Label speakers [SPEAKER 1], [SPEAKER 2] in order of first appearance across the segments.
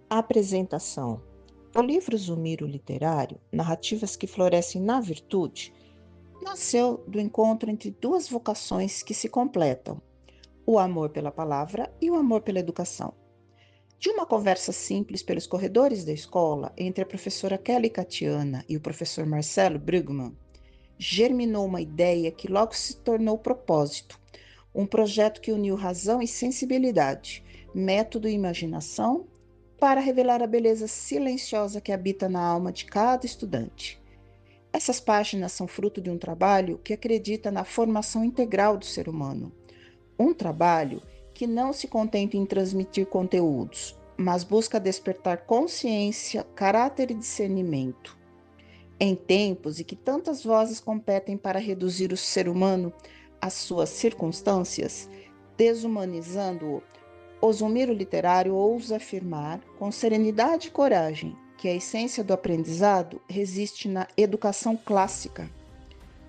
[SPEAKER 1] Apresentação. O livro Zumiro Literário, Narrativas que Florescem na Virtude, nasceu do encontro entre duas vocações que se completam, o amor pela palavra e o amor pela educação. De uma conversa simples pelos corredores da escola entre a professora Kelly Catiana e o professor Marcelo Brugman, germinou uma ideia que logo se tornou propósito, um projeto que uniu razão e sensibilidade, método e imaginação, para revelar a beleza silenciosa que habita na alma de cada estudante. Essas páginas são fruto de um trabalho que acredita na formação integral do ser humano. Um trabalho que não se contenta em transmitir conteúdos, mas busca despertar consciência, caráter e discernimento. Em tempos em que tantas vozes competem para reduzir o ser humano às suas circunstâncias, desumanizando-o, o Zumiro Literário ousa afirmar, com serenidade e coragem, que a essência do aprendizado resiste na educação clássica,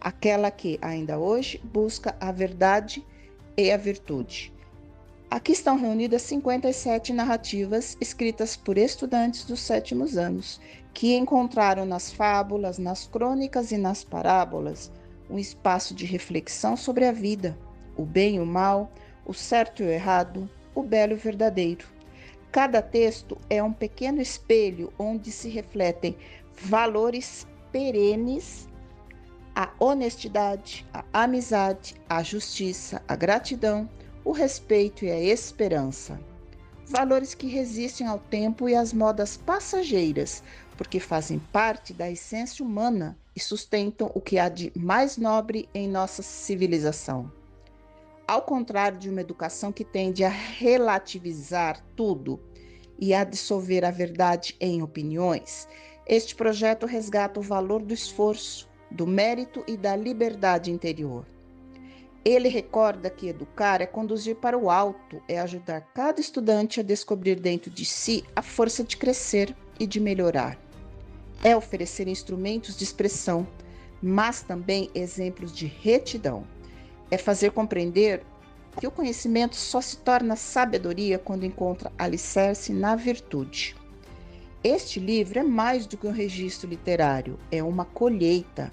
[SPEAKER 1] aquela que, ainda hoje, busca a verdade e a virtude. Aqui estão reunidas 57 narrativas escritas por estudantes dos sétimos anos, que encontraram nas fábulas, nas crônicas e nas parábolas um espaço de reflexão sobre a vida, o bem e o mal, o certo e o errado, o belo e o verdadeiro. Cada texto é um pequeno espelho onde se refletem valores perenes, a honestidade, a amizade, a justiça, a gratidão, o respeito e a esperança. Valores que resistem ao tempo e às modas passageiras, porque fazem parte da essência humana e sustentam o que há de mais nobre em nossa civilização. Ao contrário de uma educação que tende a relativizar tudo e a dissolver a verdade em opiniões, este projeto resgata o valor do esforço, do mérito e da liberdade interior. Ele recorda que educar é conduzir para o alto, é ajudar cada estudante a descobrir dentro de si a força de crescer e de melhorar. É oferecer instrumentos de expressão, mas também exemplos de retidão. É fazer compreender que o conhecimento só se torna sabedoria quando encontra alicerce na virtude. Este livro é mais do que um registro literário, é uma colheita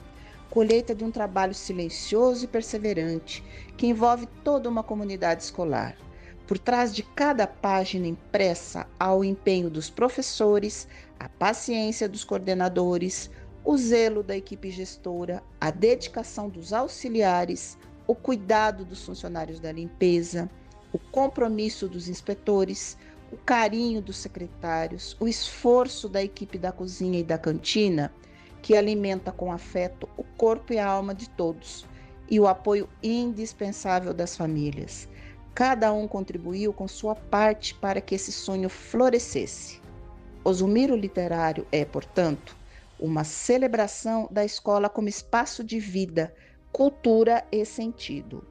[SPEAKER 1] de um trabalho silencioso e perseverante que envolve toda uma comunidade escolar. Por trás de cada página impressa há o empenho dos professores, a paciência dos coordenadores, o zelo da equipe gestora, a dedicação dos auxiliares, o cuidado dos funcionários da limpeza, o compromisso dos inspetores, o carinho dos secretários, o esforço da equipe da cozinha e da cantina, que alimenta com afeto o corpo e a alma de todos, e o apoio indispensável das famílias. Cada um contribuiu com sua parte para que esse sonho florescesse. O Zumiro Literário é, portanto, uma celebração da escola como espaço de vida, cultura e sentido.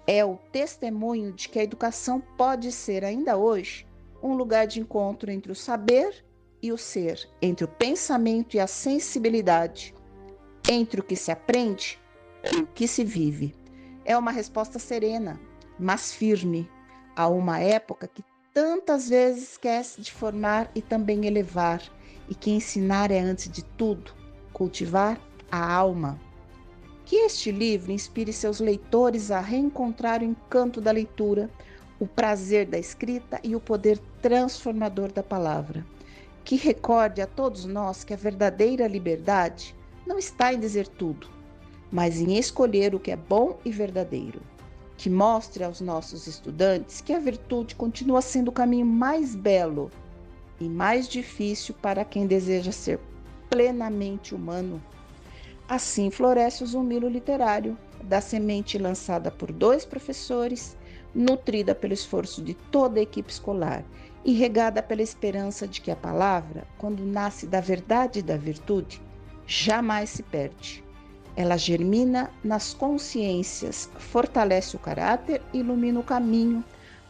[SPEAKER 1] É o testemunho de que a educação pode ser, ainda hoje, um lugar de encontro entre o saber e o ser, entre o pensamento e a sensibilidade, entre o que se aprende e o que se vive. É uma resposta serena, mas firme, a uma época que tantas vezes esquece de formar e também elevar, e que ensinar é, antes de tudo, cultivar a alma. Que este livro inspire seus leitores a reencontrar o encanto da leitura, o prazer da escrita e o poder transformador da palavra. Que recorde a todos nós que a verdadeira liberdade não está em dizer tudo, mas em escolher o que é bom e verdadeiro. Que mostre aos nossos estudantes que a virtude continua sendo o caminho mais belo e mais difícil para quem deseja ser plenamente humano. Assim floresce o Zumiro Literário, da semente lançada por dois professores, nutrida pelo esforço de toda a equipe escolar e regada pela esperança de que a palavra, quando nasce da verdade e da virtude, jamais se perde. Ela germina nas consciências, fortalece o caráter e ilumina o caminho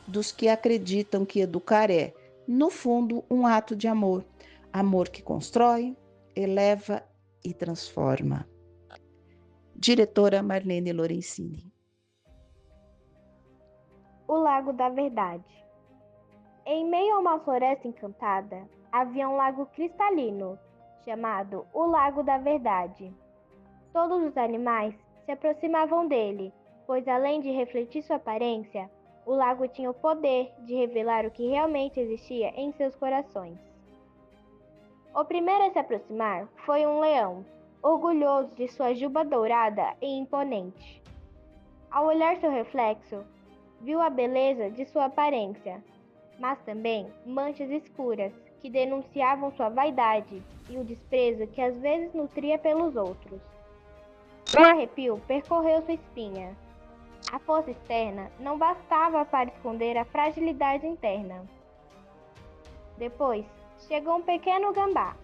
[SPEAKER 1] dos que acreditam que educar é, no fundo, um ato de amor. Amor que constrói, eleva e transforma. Diretora Marlene Lorenzini.
[SPEAKER 2] O Lago da Verdade. Em meio a uma floresta encantada, havia um lago cristalino, chamado o Lago da Verdade. Todos os animais se aproximavam dele, pois além de refletir sua aparência, o lago tinha o poder de revelar o que realmente existia em seus corações. O primeiro a se aproximar foi um leão, orgulhoso de sua juba dourada e imponente. Ao olhar seu reflexo, viu a beleza de sua aparência, mas também manchas escuras que denunciavam sua vaidade e o desprezo que às vezes nutria pelos outros. Um arrepio percorreu sua espinha. A força externa não bastava para esconder a fragilidade interna. Depois, chegou um pequeno gambá,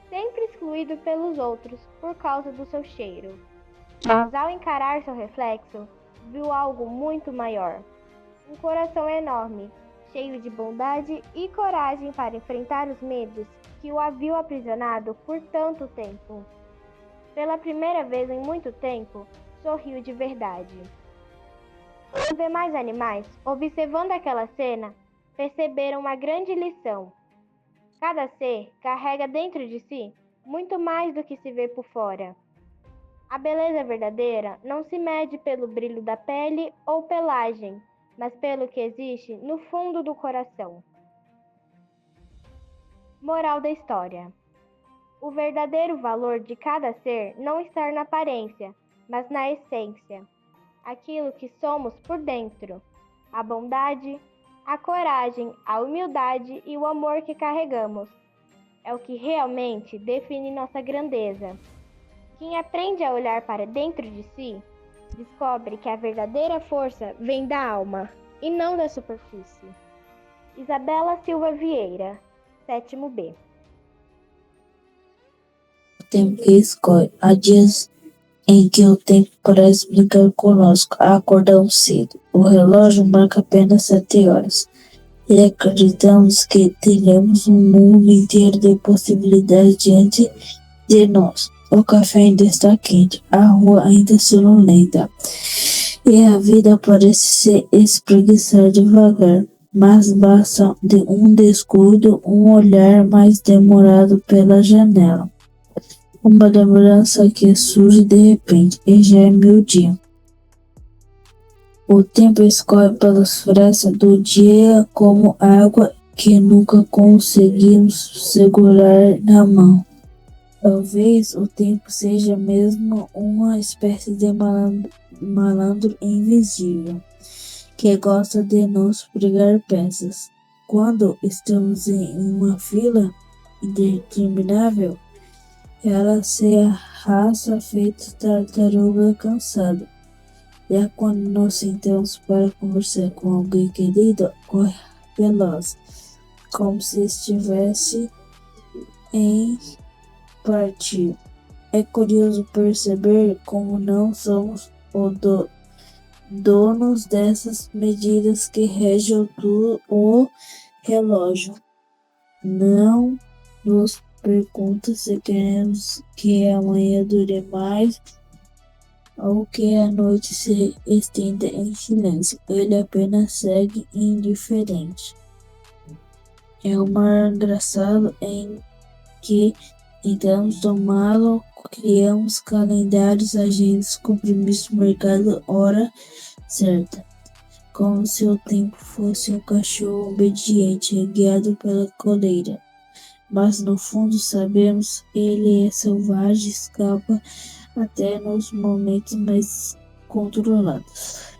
[SPEAKER 2] sempre excluído pelos outros por causa do seu cheiro. Mas ao encarar seu reflexo, viu algo muito maior. Um coração enorme, cheio de bondade e coragem para enfrentar os medos que o haviam aprisionado por tanto tempo. Pela primeira vez em muito tempo, sorriu de verdade. Os demais animais, observando aquela cena, perceberam uma grande lição. Cada ser carrega dentro de si muito mais do que se vê por fora. A beleza verdadeira não se mede pelo brilho da pele ou pelagem, mas pelo que existe no fundo do coração. Moral da história: o verdadeiro valor de cada ser não está na aparência, mas na essência, aquilo que somos por dentro, a bondade, a coragem, a humildade e o amor que carregamos. É o que realmente define nossa grandeza. Quem aprende a olhar para dentro de si, descobre que a verdadeira força vem da alma e não da superfície. Isabela Silva Vieira, 7º B.
[SPEAKER 3] O tempo que escolhe. Há dias em que o tempo parece brincar conosco. Acordamos cedo. O relógio marca apenas 7 horas. E acreditamos que teremos um mundo inteiro de possibilidades diante de nós. O café ainda está quente, a rua ainda sonolenta, e a vida parece se espreguiçar devagar. Mas basta de um descuido, um olhar mais demorado pela janela. Uma lembrança que surge de repente e já é meio-dia. O tempo escorre pelas frestas do dia como água que nunca conseguimos segurar na mão. Talvez o tempo seja mesmo uma espécie de malandro invisível, que gosta de nos pregar peças. Quando estamos em uma fila interminável, ela se arrasta feito tartaruga cansada. E quando nos sentamos para conversar com alguém querido, corre veloz, como se estivesse em partir. É curioso perceber como não somos donos dessas medidas que regem o relógio. Não nos pergunta se queremos que amanhã dure mais ou que a noite se estenda em silêncio. Ele apenas segue indiferente. É um mar engraçado em que tentamos domá-lo, criamos calendários, agendas, compromissos, mercado, hora certa, como se o tempo fosse um cachorro obediente, guiado pela coleira. Mas no fundo sabemos ele é selvagem, escapa até nos momentos mais controlados.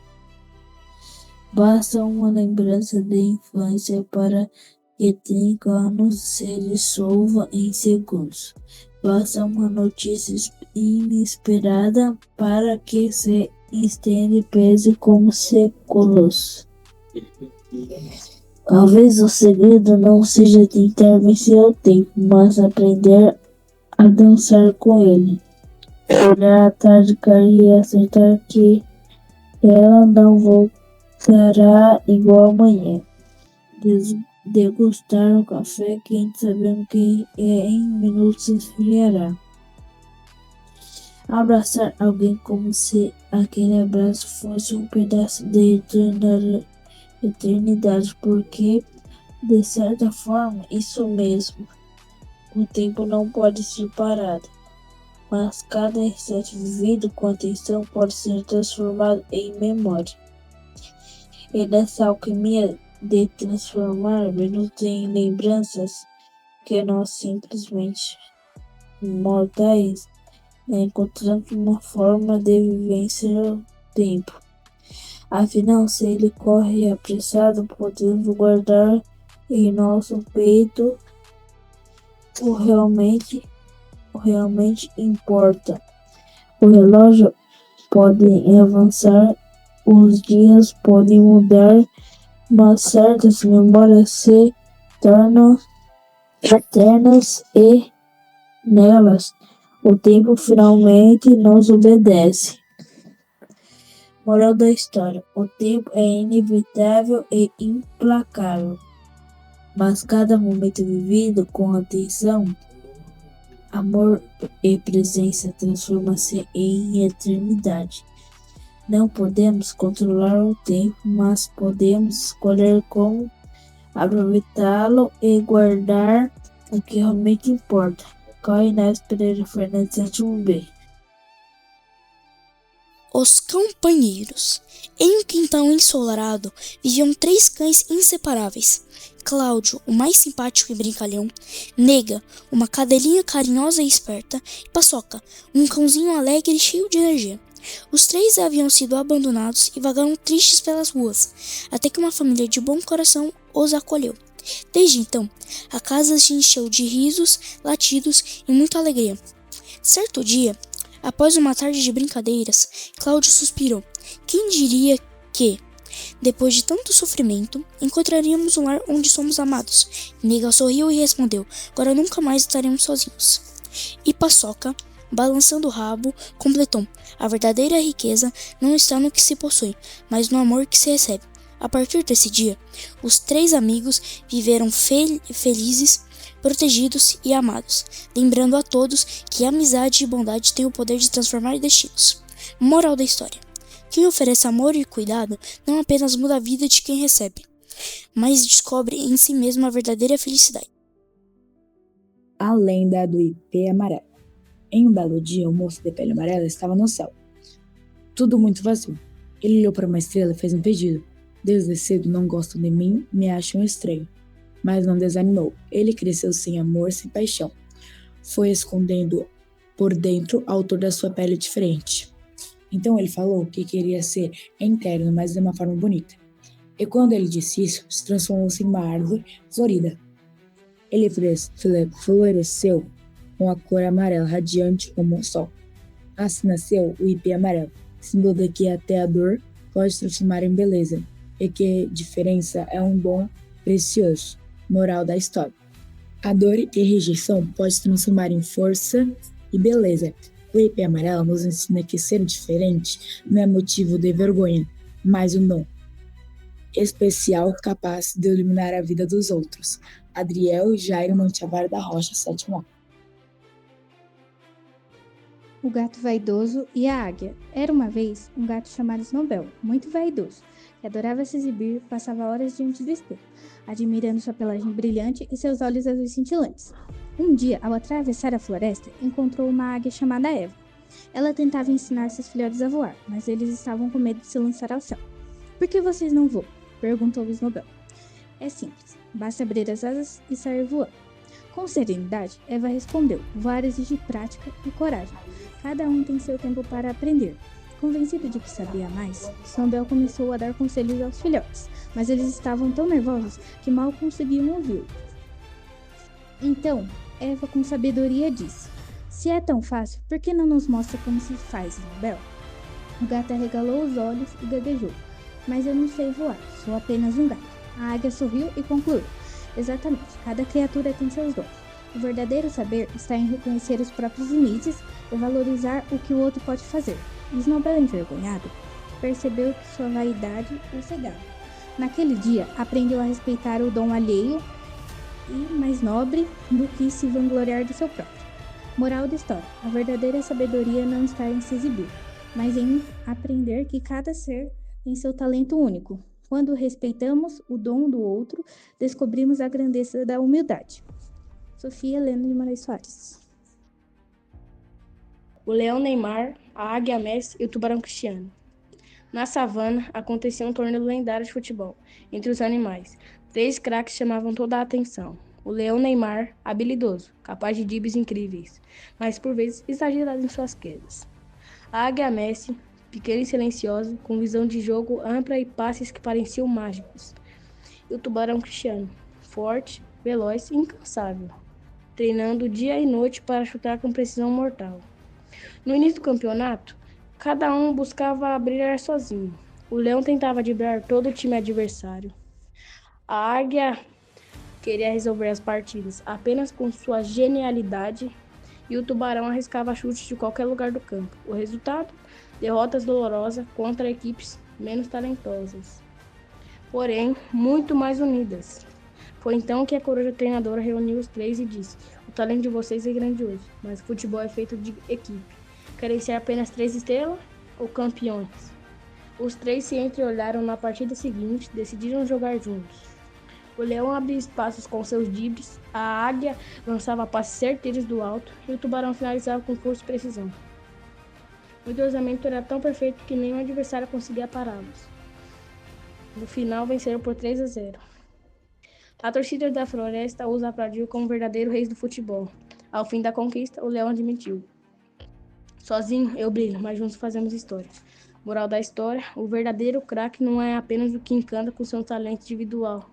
[SPEAKER 3] Basta uma lembrança de infância para que 30 anos se dissolva em segundos. Basta uma notícia inesperada para que se estenda e pese como séculos. Talvez o segredo não seja tentar vencer o tempo, mas aprender a dançar com ele. Olhar a tarde cair e acertar que ela não voltará igual amanhã. Degustar o café quente sabendo que em minutos esfriará. Abraçar alguém como se aquele abraço fosse um pedaço de eternidade, porque De certa forma, isso mesmo. O tempo não pode ser parado, mas cada instante vivido com atenção pode ser transformado em memória. E nessa alquimia de transformar minutos em lembranças que nós simplesmente mortais encontramos uma forma de vivenciar o tempo. Afinal, se ele corre apressado, podemos guardar em nosso peito o realmente importa. O relógio pode avançar, os dias podem mudar, mas certas memórias se tornam eternas e nelas o tempo finalmente nos obedece. Moral da história: o tempo é inevitável e implacável, mas cada momento vivido com atenção, amor e presença transforma-se em eternidade. Não podemos controlar o tempo, mas podemos escolher como aproveitá-lo e guardar o que realmente importa. Corre Inés Pereira Fernandes, 7B.
[SPEAKER 4] Os companheiros. Em um quintal ensolarado viviam 3 cães inseparáveis. Cláudio, o mais simpático e brincalhão, Nega, uma cadelinha carinhosa e esperta, e Paçoca, um cãozinho alegre e cheio de energia. Os 3 haviam sido abandonados e vagaram tristes pelas ruas, até que uma família de bom coração os acolheu. Desde então, a casa se encheu de risos, latidos e muita alegria. Certo dia, após uma tarde de brincadeiras, Cláudio suspirou. Quem diria que, depois de tanto sofrimento, encontraríamos um lar onde somos amados? Nega sorriu e respondeu: agora nunca mais estaremos sozinhos. E Paçoca, balançando o rabo, completou: a verdadeira riqueza não está no que se possui, mas no amor que se recebe. A partir desse dia, os 3 amigos viveram felizes, protegidos e amados, lembrando a todos que a amizade e bondade têm o poder de transformar destinos. Moral da história: quem oferece amor e cuidado não apenas muda a vida de quem recebe, mas descobre em si mesmo a verdadeira felicidade.
[SPEAKER 5] A lenda do ipê amarelo. Em um belo dia, o moço de pele amarela estava no céu, tudo muito vazio. Ele olhou para uma estrela e fez um pedido: desde cedo não gostam de mim, me acham estranho. Mas não desanimou. Ele cresceu sem amor, sem paixão. Foi escondendo por dentro a autor da sua pele diferente. Então ele falou que queria ser interno, mas de uma forma bonita. E quando ele disse isso, se transformou-se em uma árvore florida. Ele floresceu com a cor amarela, radiante como o sol. Assim nasceu o ipê amarelo, símbolo de que até a dor pode transformar em beleza, e que diferença é um dom precioso. Moral da história: a dor e rejeição pode se transformar em força e beleza. O ipê amarelo nos ensina que ser diferente não é motivo de vergonha, mas um dom especial capaz de iluminar a vida dos outros. Adriel Jairo Mantiavar da Rocha, 7º.
[SPEAKER 6] O gato vaidoso e a águia. Era uma vez um gato chamado Snowbell, muito vaidoso, que adorava se exibir, passava horas diante do espelho, admirando sua pelagem brilhante e seus olhos azuis cintilantes. Um dia, ao atravessar a floresta, encontrou uma águia chamada Eva. Ela tentava ensinar seus filhotes a voar, mas eles estavam com medo de se lançar ao céu. "Por que vocês não voam?" perguntou Snowbell. "É simples, basta abrir as asas e sair voando." Com serenidade, Eva respondeu: "Voar exige prática e coragem. Cada um tem seu tempo para aprender." Convencido de que sabia mais, Snowbell começou a dar conselhos aos filhotes, mas eles estavam tão nervosos que mal conseguiam ouvi-lo. Então, Eva com sabedoria disse: "Se é tão fácil, por que não nos mostra como se faz, Snowbell?" O gato arregalou os olhos e gaguejou: "Mas eu não sei voar, sou apenas um gato." A águia sorriu e concluiu: "Exatamente, cada criatura tem seus dons. O verdadeiro saber está em reconhecer os próprios limites e valorizar o que o outro pode fazer." Snowbell, envergonhado, percebeu que sua vaidade o cegava. Naquele dia, aprendeu a respeitar o dom alheio e mais nobre do que se vangloriar do seu próprio. Moral da história: a verdadeira sabedoria não está em se exibir, mas em aprender que cada ser tem seu talento único. Quando respeitamos o dom do outro, descobrimos a grandeza da humildade. Sofia Helena de Moraes Soares.
[SPEAKER 7] O leão Neymar, a águia Messi e o tubarão Cristiano. Na savana, acontecia um torneio lendário de futebol entre os animais. 3 craques chamavam toda a atenção. O leão Neymar, habilidoso, capaz de dribles incríveis, mas por vezes exagerado em suas quedas. A águia Messi, pequena e silenciosa, com visão de jogo ampla e passes que pareciam mágicos. E o tubarão Cristiano, forte, veloz e incansável, treinando dia e noite para chutar com precisão mortal. No início do campeonato, cada um buscava brilhar sozinho. O leão tentava driblar todo o time adversário. A águia queria resolver as partidas apenas com sua genialidade e o tubarão arriscava chutes de qualquer lugar do campo. O resultado? Derrotas dolorosas contra equipes menos talentosas, porém muito mais unidas. Foi então que a coruja treinadora reuniu os 3 e disse: o talento de vocês é grandioso, mas o futebol é feito de equipe. Querem ser apenas 3 estrelas ou campeões? Os 3 se entreolharam na partida seguinte, decidiram jogar juntos. O leão abria espaços com seus dribles, a águia lançava passes certeiros do alto e o tubarão finalizava com força e precisão. O entrosamento era tão perfeito que nenhum adversário conseguia pará-los. No final, venceram por 3-0. A torcida da floresta os aplaudiu como verdadeiros reis do futebol. Ao fim da conquista, o leão admitiu: sozinho eu brilho, mas juntos fazemos história. Moral da história: o verdadeiro craque não é apenas o que encanta com seu talento individual,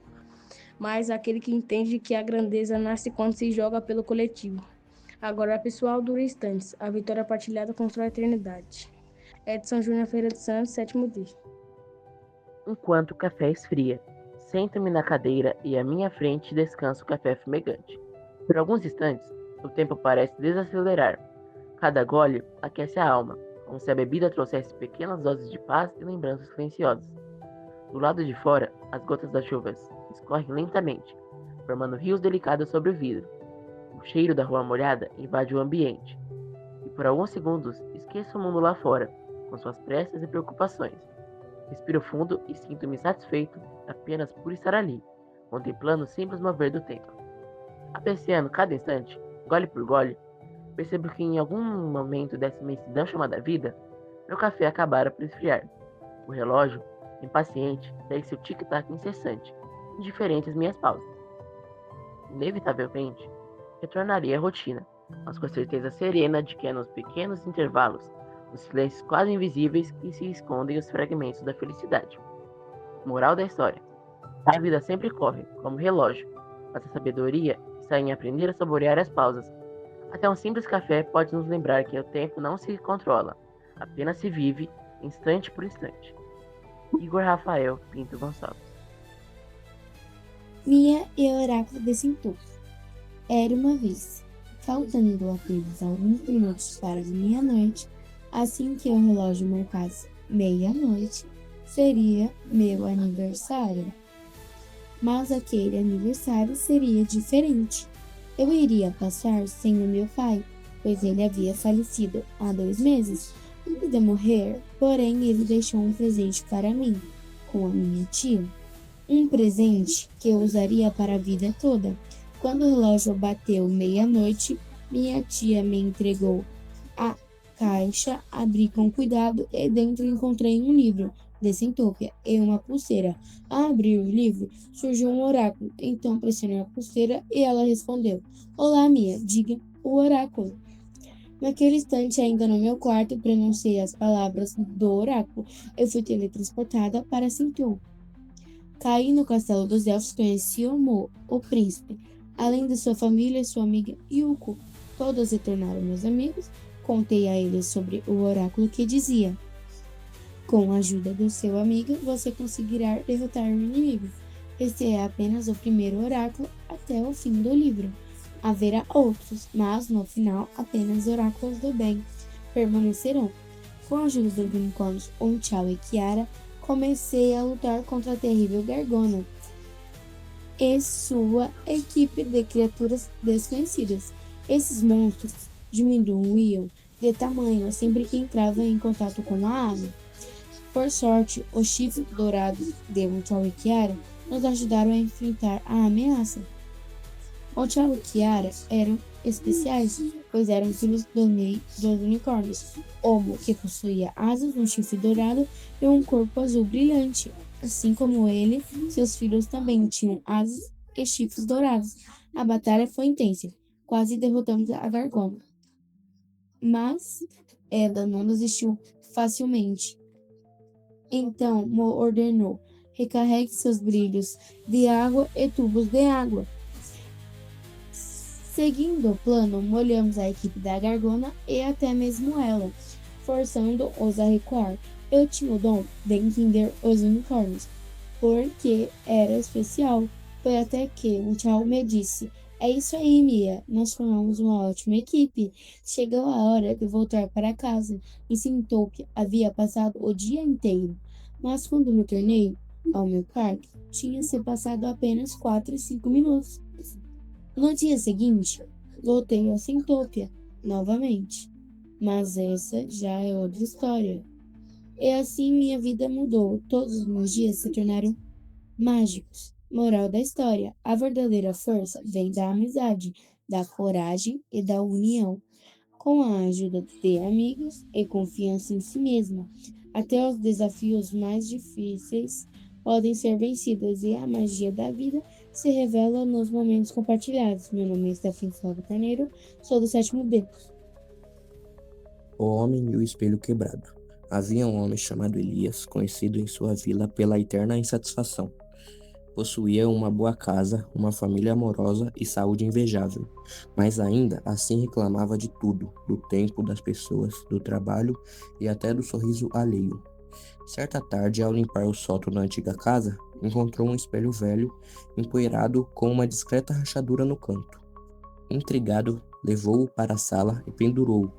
[SPEAKER 7] mas aquele que entende que a grandeza nasce quando se joga pelo coletivo. Agora, pessoal, dura instantes. A vitória partilhada constrói a eternidade. Edson Júnior Ferreira dos Santos, 7º dia.
[SPEAKER 8] Enquanto o café esfria, sento-me na cadeira e à minha frente descansa o café fumegante. Por alguns instantes, o tempo parece desacelerar. Cada gole aquece a alma, como se a bebida trouxesse pequenas doses de paz e lembranças silenciosas. Do lado de fora, as gotas das chuvas escorrem lentamente, formando rios delicados sobre o vidro. O cheiro da rua molhada invade o ambiente. E por alguns segundos esqueço o mundo lá fora, com suas pressas e preocupações. Respiro fundo e sinto-me satisfeito apenas por estar ali, contemplando o simples mover do tempo. Apreciando cada instante, gole por gole, percebo que em algum momento dessa imensidão chamada vida, meu café acabara por esfriar. O relógio, impaciente, segue seu tic-tac incessante, indiferente às minhas pausas. Inevitavelmente, retornaria à rotina, mas com a certeza serena de que é nos pequenos intervalos, nos silêncios quase invisíveis, que se escondem os fragmentos da felicidade. Moral da história: a vida sempre corre, como relógio, mas a sabedoria está em aprender a saborear as pausas. Até um simples café pode nos lembrar que o tempo não se controla, apenas se vive, instante por instante. Igor Rafael Pinto Gonçalves.
[SPEAKER 9] Mia e o Oráculo de Sintope. Era uma vez, faltando apenas alguns minutos para a meia-noite, assim que o relógio marcasse meia-noite, seria meu aniversário. Mas aquele aniversário seria diferente. Eu iria passar sem o meu pai, pois ele havia falecido há 2 meses antes de morrer, porém ele deixou um presente para mim, com a minha tia. Um presente que eu usaria para a vida toda. Quando o relógio bateu meia-noite, minha tia me entregou a caixa, abri com cuidado e dentro encontrei um livro de Sintopia e uma pulseira. Ao abrir o livro, surgiu um oráculo, então pressionei a pulseira e ela respondeu: Olá, Mia, diga o oráculo. Naquele instante, ainda no meu quarto, pronunciei as palavras do oráculo. Eu fui teletransportada para Sintopia. Caí no castelo dos elfos, conheci Mo, o príncipe, além de sua família e sua amiga Yuko. Todos se tornaram meus amigos. Contei a eles sobre o oráculo que dizia: com a ajuda do seu amigo, você conseguirá derrotar o inimigo. Esse é apenas o primeiro oráculo até o fim do livro. Haverá outros, mas no final apenas oráculos do bem permanecerão. Com a ajuda dos unicórnios Onchal e Kiara, comecei a lutar contra a terrível Gargona e sua equipe de criaturas desconhecidas. Esses monstros diminuíam de tamanho sempre que entravam em contato com a água. Por sorte, os chifres dourados de Munchal e Kiara nos ajudaram a enfrentar a ameaça. Munchal e Kiara eram especiais, pois eram filhos dos unicórnios, Homo, que possuía asas, um chifre dourado e um corpo azul brilhante. Assim como ele, seus filhos também tinham asas e chifres dourados. A batalha foi intensa, quase derrotamos a Gargona. Mas ela não desistiu facilmente. Então Mo ordenou: recarregue seus brilhos de água e tubos de água. Seguindo o plano, molhamos a equipe da Gargona e até mesmo ela, forçando-os a recuar. Eu tinha o dom de entender os unicórnios, porque era especial. Foi até que um tchau me disse: é isso aí, Mia, nós formamos uma ótima equipe. Chegou a hora de voltar para casa. E sentou que havia passado o dia inteiro. Mas quando retornei ao meu quarto, tinha se passado apenas 4 e 5 minutos. No dia seguinte, voltei a Sintopia novamente. Mas essa já é outra história. E assim minha vida mudou. Todos os meus dias se tornaram mágicos. Moral da história: a verdadeira força vem da amizade, da coragem e da união. Com a ajuda de amigos e confiança em si mesma, até os desafios mais difíceis podem ser vencidos e a magia da vida se revela nos momentos compartilhados. Meu nome é Stephanie Flávio Carneiro, sou do 7º B.
[SPEAKER 10] O homem e o espelho quebrado. Havia um homem chamado Elias, conhecido em sua vila pela eterna insatisfação. Possuía uma boa casa, uma família amorosa e saúde invejável, mas ainda assim reclamava de tudo, do tempo, das pessoas, do trabalho e até do sorriso alheio. Certa tarde, ao limpar o sótão da antiga casa, encontrou um espelho velho, empoeirado com uma discreta rachadura no canto. Intrigado, levou-o para a sala e pendurou-o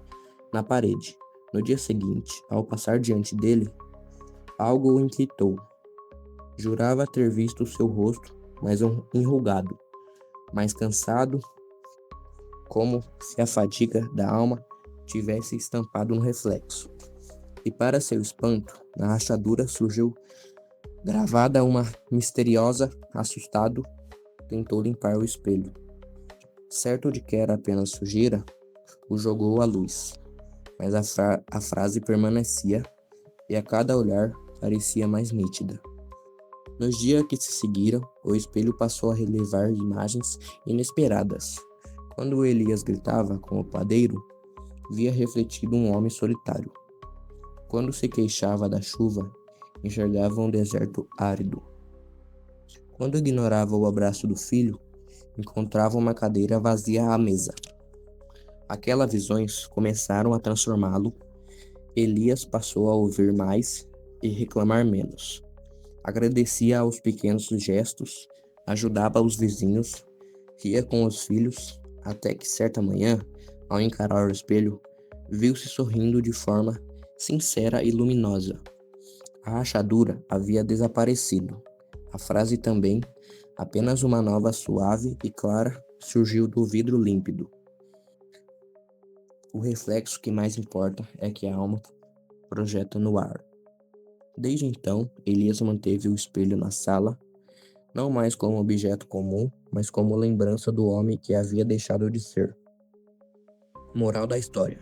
[SPEAKER 10] na parede. No dia seguinte, ao passar diante dele, algo o inquietou. Jurava ter visto seu rosto mais enrugado, mais cansado, como se a fadiga da alma tivesse estampado no reflexo. E para seu espanto, na rachadura surgiu gravada uma misteriosa, assustado, tentou limpar o espelho. Certo de que era apenas sujeira, o jogou à luz, mas a frase permanecia e a cada olhar parecia mais nítida. Nos dias que se seguiram, o espelho passou a relevar imagens inesperadas. Quando Elias gritava com o padeiro, via refletido um homem solitário. Quando se queixava da chuva, enxergava um deserto árido. Quando ignorava o abraço do filho, encontrava uma cadeira vazia à mesa. Aquelas visões começaram a transformá-lo. Elias passou a ouvir mais e reclamar menos. Agradecia aos pequenos gestos, ajudava os vizinhos, ria com os filhos, até que certa manhã, ao encarar o espelho, viu-se sorrindo de forma sincera e luminosa. A rachadura havia desaparecido. A frase também, apenas uma nova suave e clara, surgiu do vidro límpido. O reflexo que mais importa é que a alma projeta no ar. Desde então, Elias manteve o espelho na sala, não mais como objeto comum, mas como lembrança do homem que havia deixado de ser. Moral da história: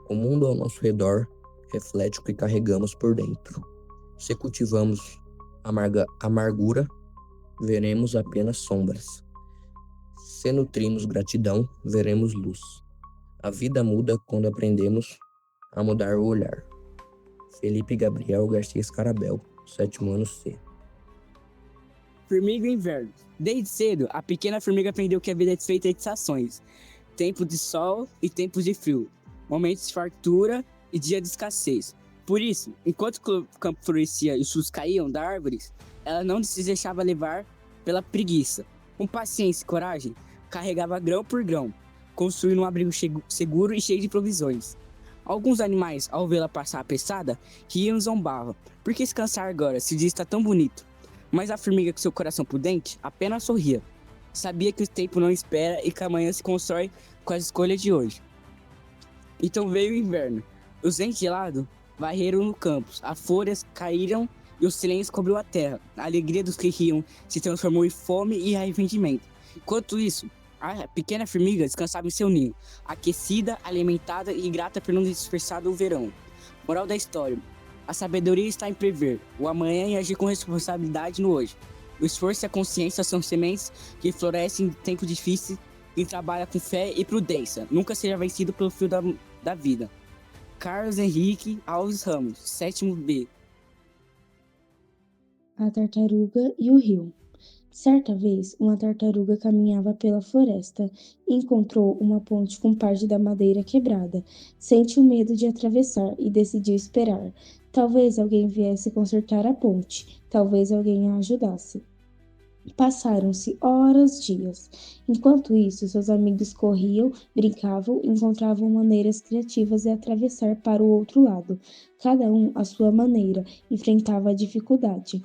[SPEAKER 10] o mundo ao nosso redor reflete o que carregamos por dentro. Se cultivamos amargura, veremos apenas sombras. Se nutrimos gratidão, veremos luz. A vida muda quando aprendemos a mudar o olhar. Felipe Gabriel Garcia Scarabel, 7º ano C.
[SPEAKER 11] Formiga Inverno. Desde cedo, a pequena formiga aprendeu que a vida é feita de estações. Tempo de sol e tempos de frio. Momentos de fartura e dia de escassez. Por isso, enquanto o campo florescia e os frutos caíam das árvores, ela não se deixava levar pela preguiça. Com paciência e coragem, carregava grão por grão, construindo um abrigo seguro e cheio de provisões. Alguns animais, ao vê-la passar apressada, riam e zombavam. Por que se cansar agora, se o dia está tão bonito? Mas a formiga, com seu coração prudente, apenas sorria. Sabia que o tempo não espera e que amanhã se constrói com as escolhas de hoje. Então veio o inverno. Os ventos gelados varreram no campus, as folhas caíram e o silêncio cobriu a terra. A alegria dos que riam se transformou em fome e arrependimento. Enquanto isso, a pequena formiga descansava em seu ninho, aquecida, alimentada e grata por não dispersar do verão. Moral da história: a sabedoria está em prever o amanhã e agir com responsabilidade no hoje. O esforço e a consciência são sementes que florescem em tempos difíceis. Quem trabalha com fé e prudência nunca será vencido pelo fio da vida. Carlos Henrique Alves Ramos, 7º B.
[SPEAKER 12] A tartaruga e o rio. Certa vez, uma tartaruga caminhava pela floresta e encontrou uma ponte com parte da madeira quebrada. Sentiu medo de atravessar e decidiu esperar. Talvez alguém viesse consertar a ponte, talvez alguém a ajudasse. Passaram-se horas, dias. Enquanto isso, seus amigos corriam, brincavam e encontravam maneiras criativas de atravessar para o outro lado. Cada um, à sua maneira, enfrentava a dificuldade.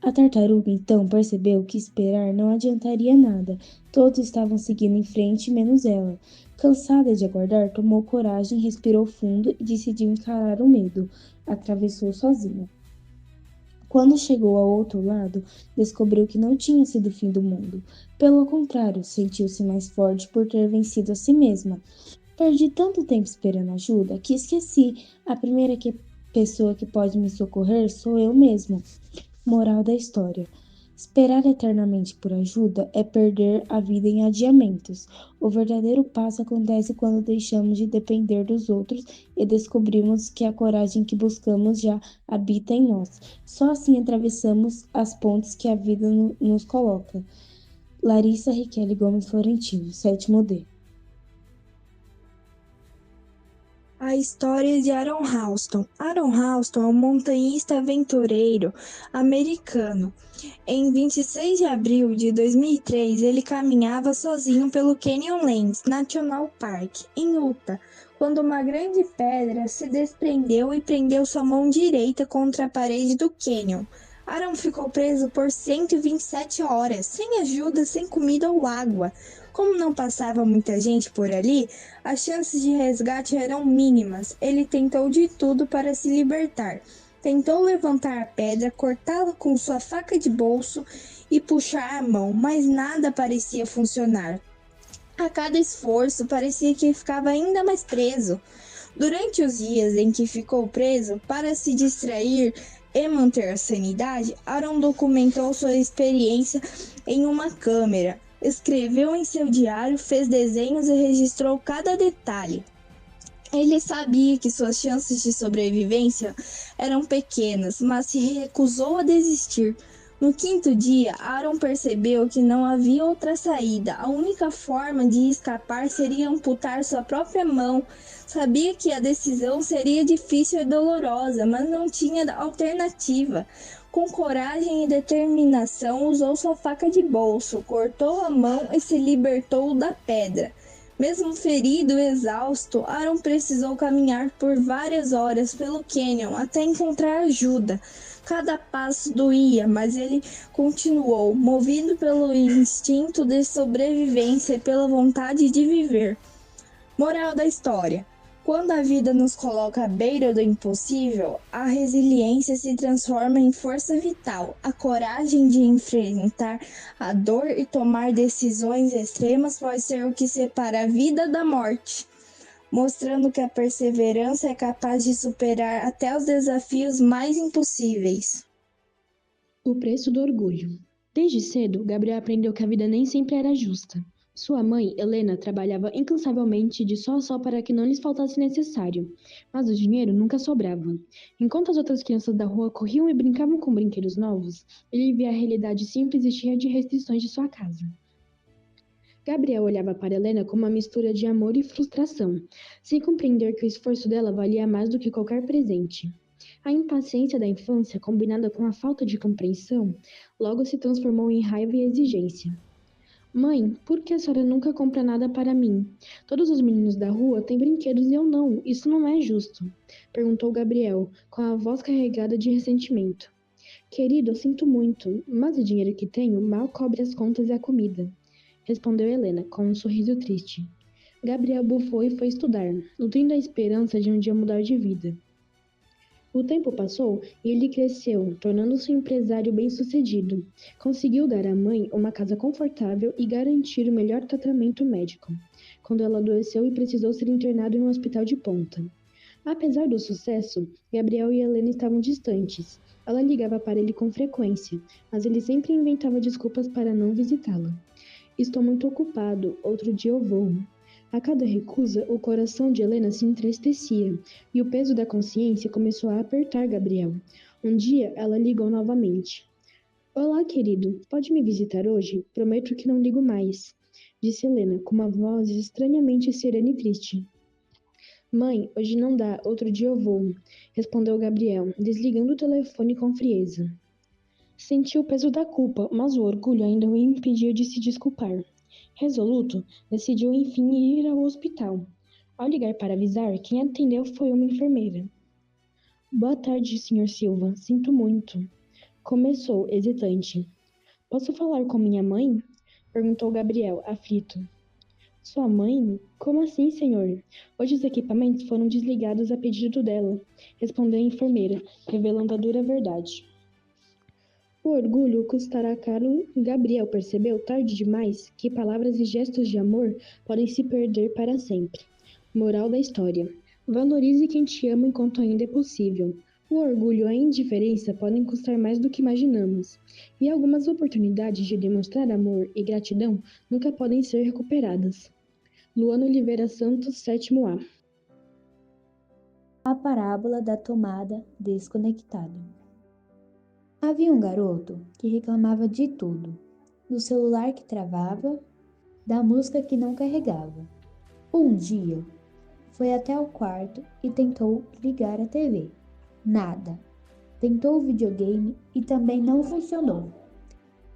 [SPEAKER 12] A tartaruga então percebeu que esperar não adiantaria nada. Todos estavam seguindo em frente, menos ela. Cansada de aguardar, tomou coragem, respirou fundo e decidiu encarar o medo. Atravessou sozinha. Quando chegou ao outro lado, descobriu que não tinha sido o fim do mundo. Pelo contrário, sentiu-se mais forte por ter vencido a si mesma. Perdi tanto tempo esperando ajuda que esqueci. A primeira pessoa que pode me socorrer sou eu mesmo. Moral da história: esperar eternamente por ajuda é perder a vida em adiamentos. O verdadeiro passo acontece quando deixamos de depender dos outros e descobrimos que a coragem que buscamos já habita em nós. Só assim atravessamos as pontes que a vida nos coloca. Larissa Riquelme Gomes Florentino, 7º D.
[SPEAKER 13] A história de Aaron Ralston. Aaron Ralston é um montanhista aventureiro americano. Em 26 de abril de 2003, ele caminhava sozinho pelo Canyonlands National Park, em Utah, quando uma grande pedra se desprendeu e prendeu sua mão direita contra a parede do cânion. Aaron ficou preso por 127 horas, sem ajuda, sem comida ou água. Como não passava muita gente por ali, as chances de resgate eram mínimas. Ele tentou de tudo para se libertar. Tentou levantar a pedra, cortá-la com sua faca de bolso e puxar a mão, mas nada parecia funcionar. A cada esforço, parecia que ficava ainda mais preso. Durante os dias em que ficou preso, para se distrair e manter a sanidade, Aaron documentou sua experiência em uma câmera. Escreveu em seu diário, fez desenhos e registrou cada detalhe. Ele sabia que suas chances de sobrevivência eram pequenas, mas se recusou a desistir. No 5º dia, Aaron percebeu que não havia outra saída. A única forma de escapar seria amputar sua própria mão. Sabia que a decisão seria difícil e dolorosa, mas não tinha alternativa. Com coragem e determinação, usou sua faca de bolso, cortou a mão e se libertou da pedra. Mesmo ferido e exausto, Aaron precisou caminhar por várias horas pelo cânion até encontrar ajuda. Cada passo doía, mas ele continuou, movido pelo instinto de sobrevivência e pela vontade de viver. Moral da história: quando a vida nos coloca à beira do impossível, a resiliência se transforma em força vital. A coragem de enfrentar a dor e tomar decisões extremas pode ser o que separa a vida da morte, mostrando que a perseverança é capaz de superar até os desafios mais impossíveis.
[SPEAKER 14] O preço do orgulho. Desde cedo, Gabriel aprendeu que a vida nem sempre era justa. Sua mãe, Helena, trabalhava incansavelmente de sol a sol para que não lhes faltasse necessário, mas o dinheiro nunca sobrava. Enquanto as outras crianças da rua corriam e brincavam com brinquedos novos, ele via a realidade simples e cheia de restrições de sua casa. Gabriel olhava para Helena com uma mistura de amor e frustração, sem compreender que o esforço dela valia mais do que qualquer presente. A impaciência da infância, combinada com a falta de compreensão, logo se transformou em raiva e exigência. Mãe, por que a senhora nunca compra nada para mim? Todos os meninos da rua têm brinquedos e eu não. Isso não é justo, perguntou Gabriel, com a voz carregada de ressentimento. Querido, eu sinto muito, mas o dinheiro que tenho mal cobre as contas e a comida, respondeu Helena, com um sorriso triste. Gabriel bufou e foi estudar, nutrindo a esperança de um dia mudar de vida. O tempo passou e ele cresceu, tornando-se um empresário bem-sucedido. Conseguiu dar à mãe uma casa confortável e garantir o melhor tratamento médico, quando ela adoeceu e precisou ser internado em um hospital de ponta. Apesar do sucesso, Gabriel e Helena estavam distantes. Ela ligava para ele com frequência, mas ele sempre inventava desculpas para não visitá-la. Estou muito ocupado, outro dia eu vou. A cada recusa, o coração de Helena se entristecia e o peso da consciência começou a apertar Gabriel. Um dia, ela ligou novamente. Olá, querido. Pode me visitar hoje? Prometo que não ligo mais, disse Helena, com uma voz estranhamente serena e triste. Mãe, hoje não dá, outro dia eu vou, respondeu Gabriel, desligando o telefone com frieza. Sentiu o peso da culpa, mas o orgulho ainda o impedia de se desculpar. Resoluto, decidiu enfim ir ao hospital. Ao ligar para avisar, quem atendeu foi uma enfermeira. Boa tarde, Sr. Silva. Sinto muito. Começou, hesitante. Posso falar com minha mãe? Perguntou Gabriel, aflito. Sua mãe? Como assim, senhor? Hoje os equipamentos foram desligados a pedido dela, respondeu a enfermeira, revelando a dura verdade. O orgulho custará caro e Gabriel percebeu tarde demais que palavras e gestos de amor podem se perder para sempre. Moral da história. Valorize quem te ama enquanto ainda é possível. O orgulho e a indiferença podem custar mais do que imaginamos, e algumas oportunidades de demonstrar amor e gratidão nunca podem ser recuperadas. Luana Oliveira Santos, 7º A.
[SPEAKER 12] A parábola da tomada desconectada. Havia um garoto que reclamava de tudo, do celular que travava, da música que não carregava. Um dia, foi até o quarto e tentou ligar a TV. Nada. Tentou o videogame e também não funcionou.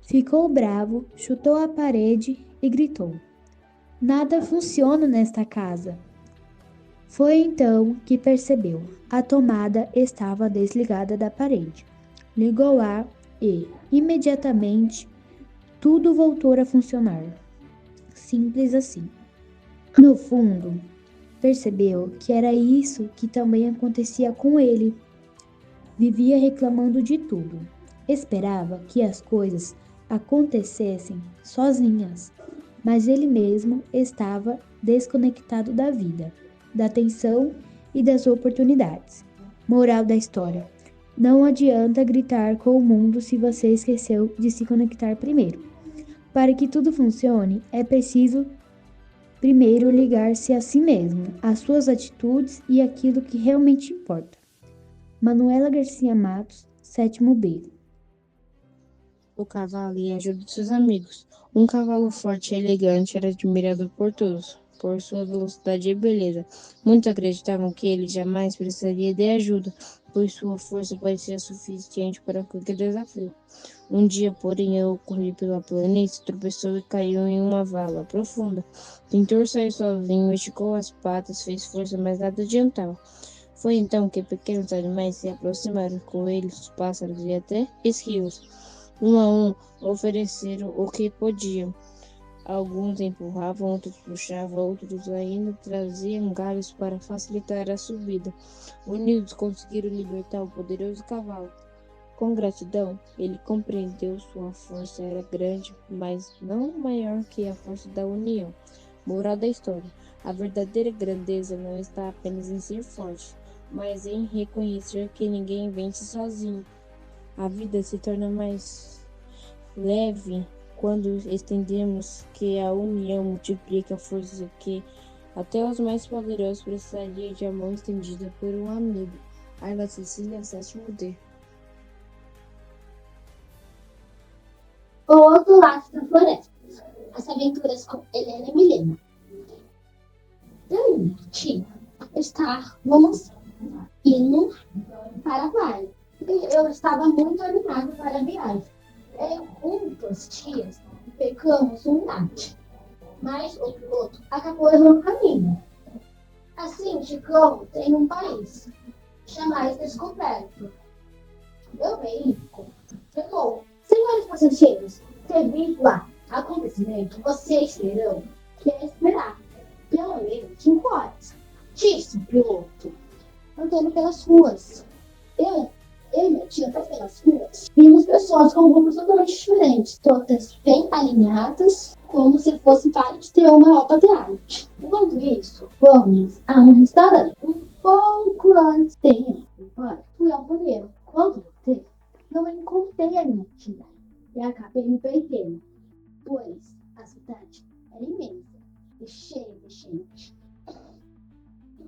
[SPEAKER 12] Ficou bravo, chutou a parede e gritou: Nada funciona nesta casa. Foi então que percebeu. A tomada estava desligada da parede. Ligou-a e, imediatamente, tudo voltou a funcionar. Simples assim. No fundo, percebeu que era isso que também acontecia com ele. Vivia reclamando de tudo. Esperava que as coisas acontecessem sozinhas, mas ele mesmo estava desconectado da vida, da atenção e das oportunidades. Moral da história: não adianta gritar com o mundo se você esqueceu de se conectar primeiro. Para que tudo funcione, é preciso primeiro ligar-se a si mesmo, às suas atitudes e aquilo que realmente importa. Manuela Garcia Matos, 7º B.
[SPEAKER 15] O cavalo e a ajuda de seus amigos. Um cavalo forte e elegante era admirado por todos, por sua velocidade e beleza. Muitos acreditavam que ele jamais precisaria de ajuda, pois sua força parecia suficiente para qualquer desafio. Um dia, porém, ao correr pela planície, tropeçou e caiu em uma vala profunda. Tentou sair sozinho, esticou as patas, fez força, mas nada adiantava. Foi então que pequenos animais se aproximaram, coelhos, pássaros e até esquilos. Um a um ofereceram o que podiam. Alguns empurravam, outros puxavam, outros ainda traziam galhos para facilitar a subida. Unidos conseguiram libertar o poderoso cavalo. Com gratidão, ele compreendeu sua força era grande, mas não maior que a força da união. Moral da história: a verdadeira grandeza não está apenas em ser forte, mas em reconhecer que ninguém vence sozinho. A vida se torna mais leve quando entendemos que a união multiplica a força que até os mais poderosos precisariam de amor estendida por um amigo. Ayla Cecília, 7º D.
[SPEAKER 16] O outro lado da floresta. As aventuras com Helena e Milena. Eu e minha tia estávamos indo para a praia. Eu estava muito animado para a viagem. Um dos tias pegamos um nate, mas o piloto acabou errando o caminho. Assim chegamos em um país jamais descoberto. Meu veículo chegou. Senhores passageiros, devido a acontecimento, vocês terão que esperar pelo menos 5 horas. Disse o piloto, andando pelas ruas. criou uma obra de arte. Enquanto isso, fomos a um restaurante. Um pouco antes de fui ao banheiro. Quando voltei, não encontrei a minha tia e acabei me perdendo, pois a cidade era imensa e cheia de gente.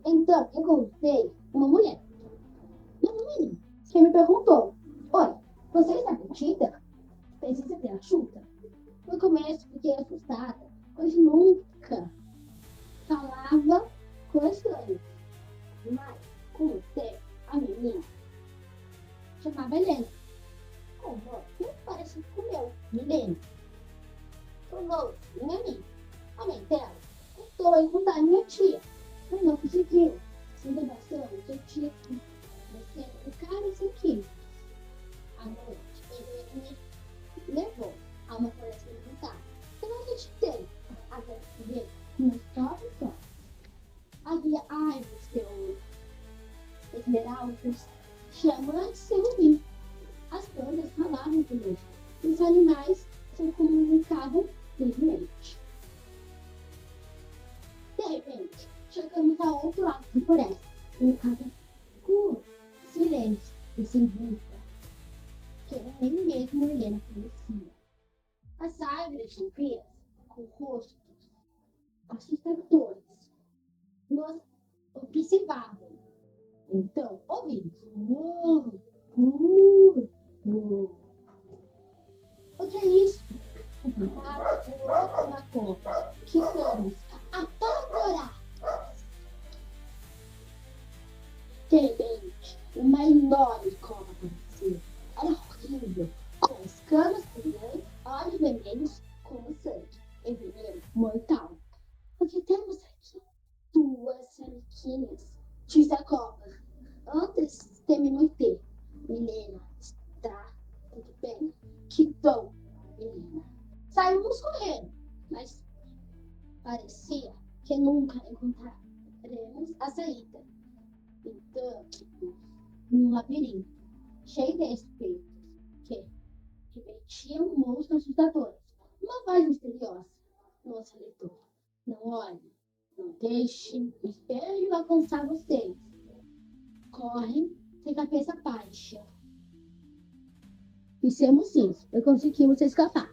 [SPEAKER 16] Então, encontrei uma mulher, uma menina, que me perguntou: "Oi, você está perdida? Precisa de ajuda?" No começo, fiquei assustada, pois nunca falava com estranhos. Mas, com o tempo, a menina chamava Helena. Com voz muito parecida com o meu, Milena. Tornou-se minha amiga. A mãe dela tentou encontrar minha tia, mas não conseguiu. Sinto bastante, eu tinha descendo um cara e 5 quilos. À noite, ele me levou a uma floresta encantada. Eu não acreditei até ver meus próprios olhos. Havia árvores de ouro, esmeraldas, diamantes sem rubim. As plantas falavam conosco e os animais se comunicavam livremente. De repente, chegamos ao outro lado da floresta, um casa escuro, silêncio e sem vida, que nem mesmo Helena conhecia. As árvores sombrias, com rostos assustadores, nos observavam. Então, ouvimos. O que é isso? Uma cobra. Que vamos apavorar. De repente, uma enorme cobra apareceu. Era horrível, com escamas brilhantes, olhos vermelhos como sangue, e veneno mortal. O que temos aqui? 2 amiguinhas, disse a cobra, antes de me morder. Milena, está tudo bem? Que bom, Milena. Saímos correndo, mas parecia que nunca encontraremos a saída. Então, num labirinto cheio de espíritos que repetiam monstros assustadores. Uma voz misteriosa nos alertou: "Não olhe, não deixe o espelho alcançar vocês. Correm sem cabeça baixa." Fizemos isso e conseguimos escapar.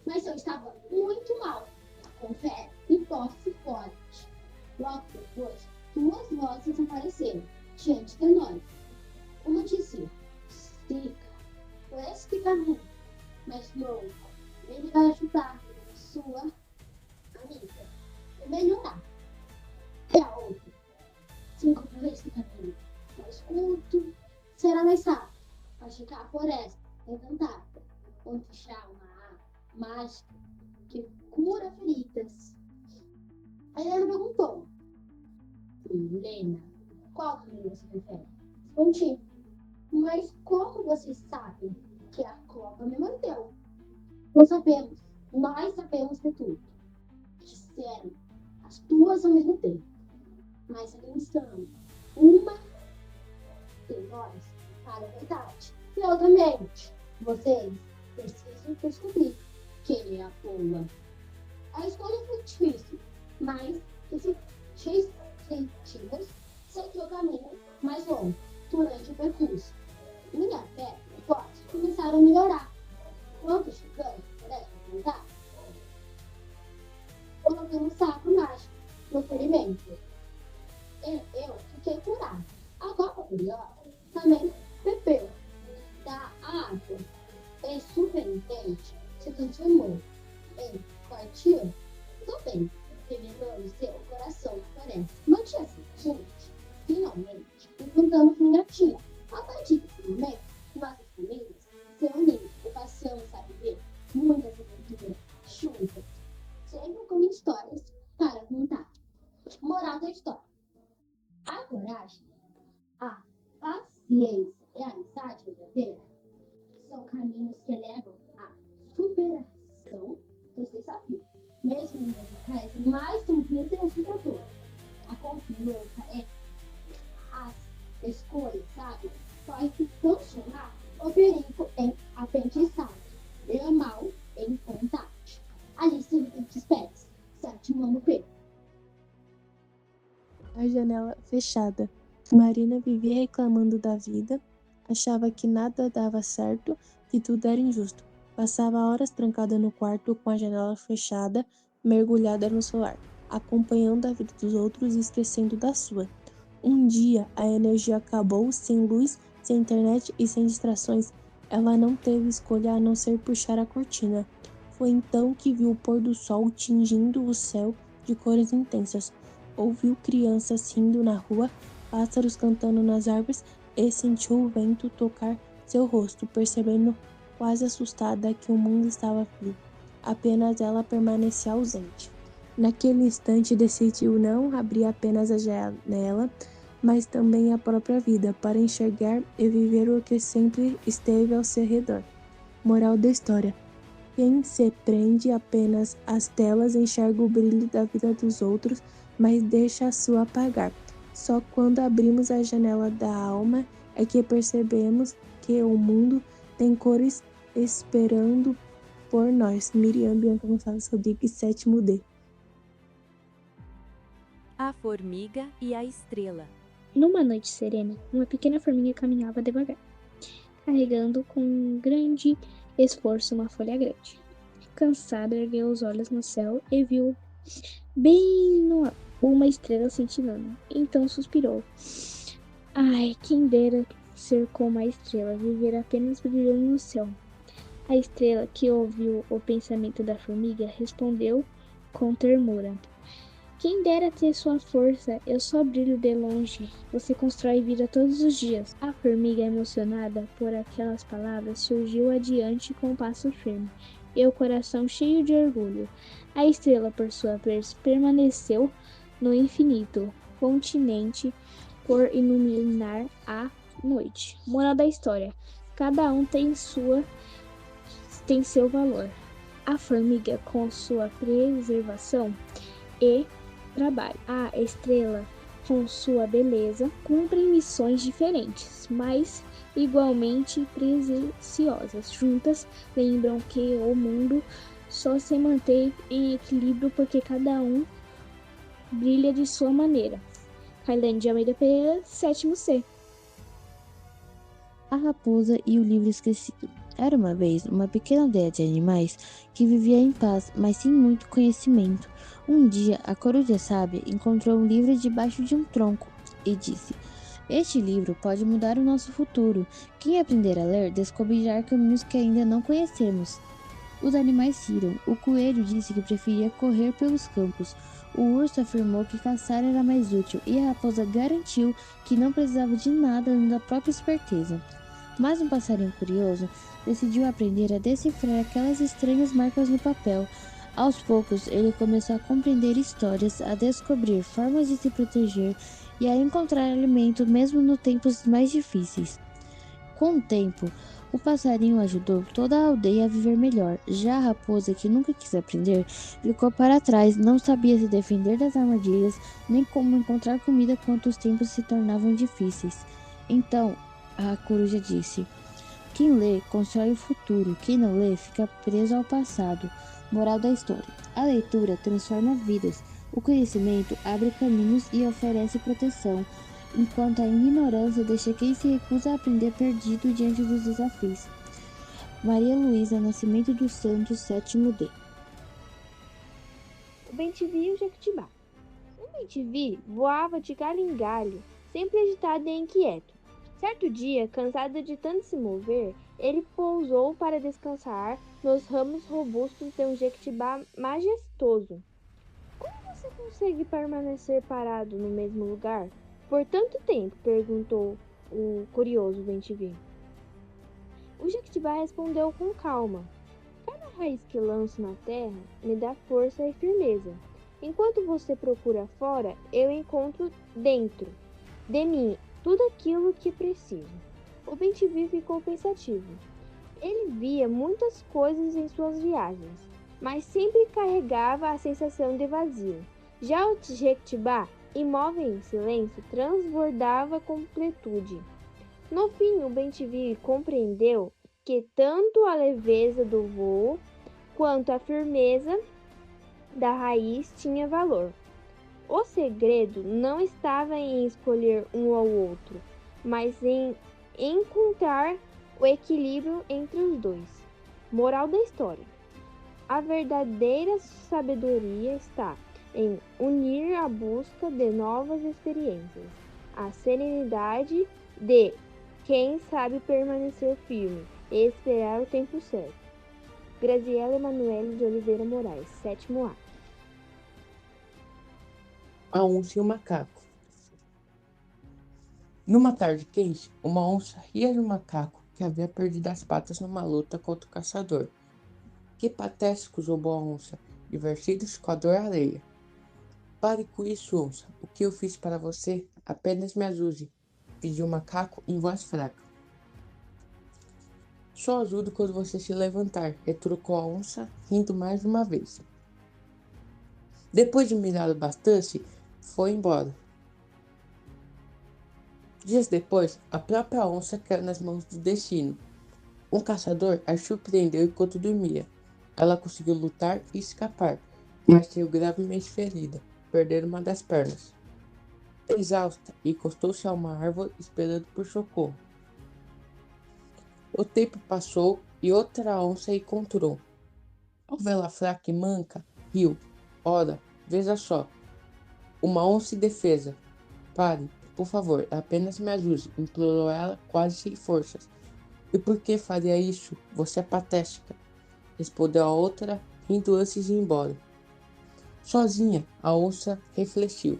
[SPEAKER 16] Mas eu estava muito mal, com febre e tosse forte. Logo depois, 2 vozes apareceram diante de nós. Uma dizia: "Siga por este caminho, mas louco, ele vai ajudar sua amiga a melhorar." E a outra: "Siga por este caminho, mais curto, será mais rápido para chegar à floresta encantada, onde há uma mágica que cura feridas." A Helena perguntou: "Helena, qual caminho você prefere?" Respondi: "Mas como vocês sabem que a cobra me mordeu?" Nós sabemos de tudo," disseram as 2 ao mesmo tempo. "Mas atenção, uma de nós fala a verdade e outra mente. Vocês precisam descobrir quem é a boa." A escolha foi difícil, mas decidimos seguir o caminho mais longo durante o percurso. Minha pele e voz começaram a melhorar. Quando chegamos por essa montanha, coloquei um saco mágico no ferimento. Eu fiquei curado. A cobra curiosa também bebeu da água e surpreendente se transformou em guardiã. Também revelando seu coração na floresta. No dia seguinte, finalmente, encontramos minha tia. A partir desse momento, nossas famílias se uniram e passamos a viver muitas aventuras juntas, sempre com histórias para contar. Moral da história: a coragem, a paciência e a amizade verdadeira são caminhos que levam à superação dos desafios, mesmo nos locais mais sombrios e assustadores. A confiança é as escolhas sábias podem transformar o perigo em aprendizado e o mal em vontade. A lista de espécies de mano P.
[SPEAKER 12] A janela fechada. Marina vivia reclamando da vida, achava que nada dava certo, que tudo era injusto. Passava horas trancada no quarto com a janela fechada, mergulhada no celular, acompanhando a vida dos outros e esquecendo da sua. Um dia, a energia acabou, sem luz, sem internet e sem distrações. Ela não teve escolha a não ser puxar a cortina. Foi então que viu o pôr do sol tingindo o céu de cores intensas. Ouviu crianças rindo na rua, pássaros cantando nas árvores e sentiu o vento tocar seu rosto, percebendo, quase assustada, que o mundo estava frio. Apenas ela permanecia ausente. Naquele instante decidiu não abrir apenas a janela, mas também a própria vida, para enxergar e viver o que sempre esteve ao seu redor. Moral da história: quem se prende apenas às telas enxerga o brilho da vida dos outros, mas deixa a sua apagar. Só quando abrimos a janela da alma é que percebemos que o mundo tem cores esperando por nós. Miriam Bianca Gonçalves Rodrigues, 7º D.
[SPEAKER 17] A formiga e a estrela.
[SPEAKER 6] Numa noite serena, uma pequena formiga caminhava devagar, carregando com grande esforço uma folha grande. Cansada, ergueu os olhos no céu e viu bem no alto uma estrela cintilando. Então suspirou. Ai, quem dera ser como a estrela, viver apenas brilhando no céu. A estrela, que ouviu o pensamento da formiga, respondeu com ternura: quem dera ter sua força, eu só brilho de longe. Você constrói vida todos os dias. A formiga, emocionada por aquelas palavras, surgiu adiante com um passo firme e o coração cheio de orgulho. A estrela, por sua vez, permaneceu no infinito, continente por iluminar a noite. Moral da história: cada um tem seu valor. A formiga com sua preservação e trabalho. A estrela, com sua beleza, cumpre missões diferentes, mas igualmente preciosas. Juntas, lembram que o mundo só se mantém em equilíbrio porque cada um brilha de sua maneira. Kailane de Almeida Pereira, 7º C.
[SPEAKER 15] A raposa e o livro esquecido. Era uma vez uma pequena aldeia de animais que vivia em paz, mas sem muito conhecimento. Um dia, a coruja sábia encontrou um livro debaixo de um tronco e disse: este livro pode mudar o nosso futuro. Quem aprender a ler descobrirá caminhos que ainda não conhecemos. Os animais riram. O coelho disse que preferia correr pelos campos. O urso afirmou que caçar era mais útil e a raposa garantiu que não precisava de nada além da própria esperteza. Mas um passarinho curioso decidiu aprender a decifrar aquelas estranhas marcas no papel. Aos poucos, ele começou a compreender histórias, a descobrir formas de se proteger e a encontrar alimento mesmo nos tempos mais difíceis. Com o tempo, o passarinho ajudou toda a aldeia a viver melhor. Já a raposa, que nunca quis aprender, ficou para trás, não sabia se defender das armadilhas, nem como encontrar comida quando os tempos se tornavam difíceis. Então, a coruja disse: quem lê constrói o futuro, quem não lê fica preso ao passado. Moral da história: a leitura transforma vidas, o conhecimento abre caminhos e oferece proteção, enquanto a ignorância deixa quem se recusa a aprender perdido diante dos desafios. Maria Luísa Nascimento dos Santos, 7º D.
[SPEAKER 2] O bem-te-vi e o jequitibá. Um bem-te-vi voava de galho em galho, sempre agitado e inquieto. Certo dia, cansado de tanto se mover, ele pousou para descansar nos ramos robustos de um jequitibá majestoso. Como você consegue permanecer parado no mesmo lugar por tanto tempo? Perguntou o curioso bem-te-vi. O jequitibá respondeu com calma: cada raiz que lanço na terra me dá força e firmeza. Enquanto você procura fora, eu encontro dentro de mim tudo aquilo que preciso. O bem-te-vi ficou pensativo. Ele via muitas coisas em suas viagens, mas sempre carregava a sensação de vazio. Já o jequitibá, imóvel em silêncio, transbordava completude. No fim, o bem-te-vi compreendeu que tanto a leveza do voo quanto a firmeza da raiz tinha valor. O segredo não estava em escolher um ou outro, mas em encontrar o equilíbrio entre os dois. Moral da história: a verdadeira sabedoria está em unir a busca de novas experiências, a serenidade de quem sabe permanecer firme e esperar o tempo certo. Graziela Emanuele de Oliveira Moraes, 7º A.
[SPEAKER 8] A onça e o macaco. Numa tarde quente, uma onça ria de um macaco que havia perdido as patas numa luta contra o caçador. Que patético, zombou a onça, divertidos com a dor alheia. Pare com isso, onça. O que eu fiz para você? Apenas me ajude, pediu o macaco em voz fraca. Só ajudo quando você se levantar, retrucou a onça, rindo mais uma vez. Depois de mirar bastante, foi embora. Dias depois, a própria onça caiu nas mãos do destino. Um caçador a surpreendeu enquanto dormia. Ela conseguiu lutar e escapar, mas saiu gravemente ferida, perdendo uma das pernas. Exausta, encostou-se a uma árvore esperando por socorro. O tempo passou e outra onça a encontrou. Ao vê-la fraca e manca, riu. Ora, veja só. Uma onça indefesa. Pare, por favor, apenas me ajude, implorou ela, quase sem forças. E por que faria isso? Você é patética, respondeu a outra, rindo antes de ir embora. Sozinha, a onça refletiu.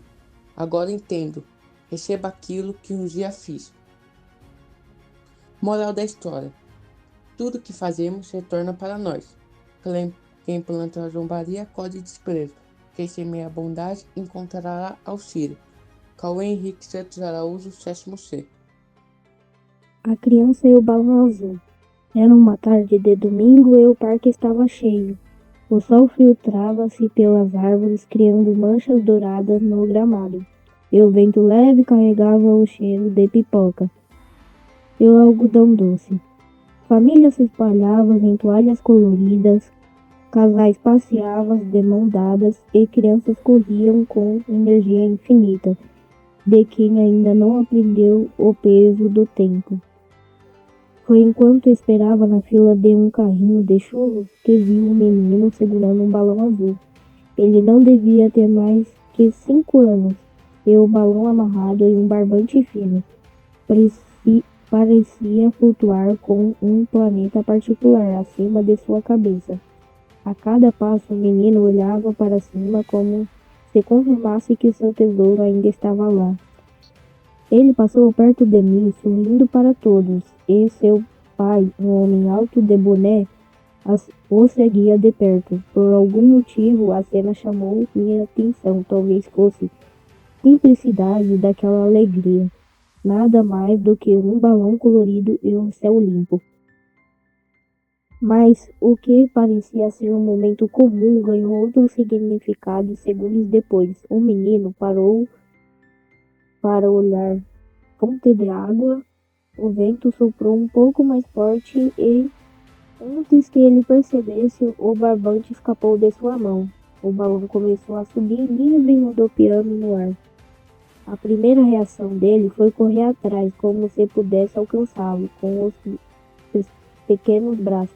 [SPEAKER 8] Agora entendo. Receba aquilo que um dia fiz. Moral da história: tudo que fazemos retorna para nós. Quem planta a zombaria colhe desprezo. Quem semeia a bondade encontrará auxílio. Cauê Henrique Santos Araújo, 7º C.
[SPEAKER 12] A criança e o balão azul. Era uma tarde de domingo e o parque estava cheio. O sol filtrava-se pelas árvores, criando manchas douradas no gramado. E o vento leve carregava o cheiro de pipoca e o algodão doce. Famílias se espalhavam em toalhas coloridas, casais passeavam de mãos dadas e crianças corriam com energia infinita de quem ainda não aprendeu o peso do tempo. Foi enquanto esperava na fila de um carrinho de churros que viu um menino segurando um balão azul. Ele não devia ter mais que 5 anos, e o balão amarrado em um barbante fino parecia flutuar com um planeta particular acima de sua cabeça. A cada passo, o menino olhava para cima como se confirmasse que seu tesouro ainda estava lá. Ele passou perto de mim, sorrindo para todos, e seu pai, um homem alto de boné, o seguia de perto. Por algum motivo, a cena chamou minha atenção, talvez fosse a simplicidade daquela alegria. Nada mais do que um balão colorido e um céu limpo. Mas o que parecia ser um momento comum ganhou outro significado segundos depois. O menino parou para olhar fonte de água. O vento soprou um pouco mais forte e, antes que ele percebesse, o barbante escapou de sua mão. O balão começou a subir livre, rodopiando no ar. A primeira reação dele foi correr atrás, como se pudesse alcançá-lo com os pequenos braços.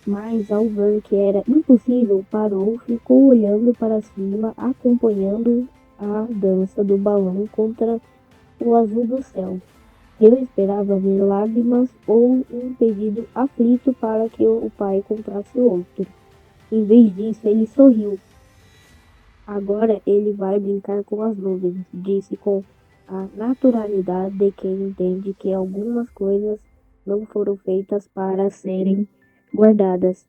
[SPEAKER 12] Mas, ao ver que era impossível, parou, ficou olhando para cima, acompanhando a dança do balão contra o azul do céu. Eu esperava ver lágrimas ou um pedido aflito para que o pai comprasse outro. Em vez disso, ele sorriu. Agora ele vai brincar com as nuvens, disse com a naturalidade de quem entende que algumas coisas não foram feitas para serem guardadas.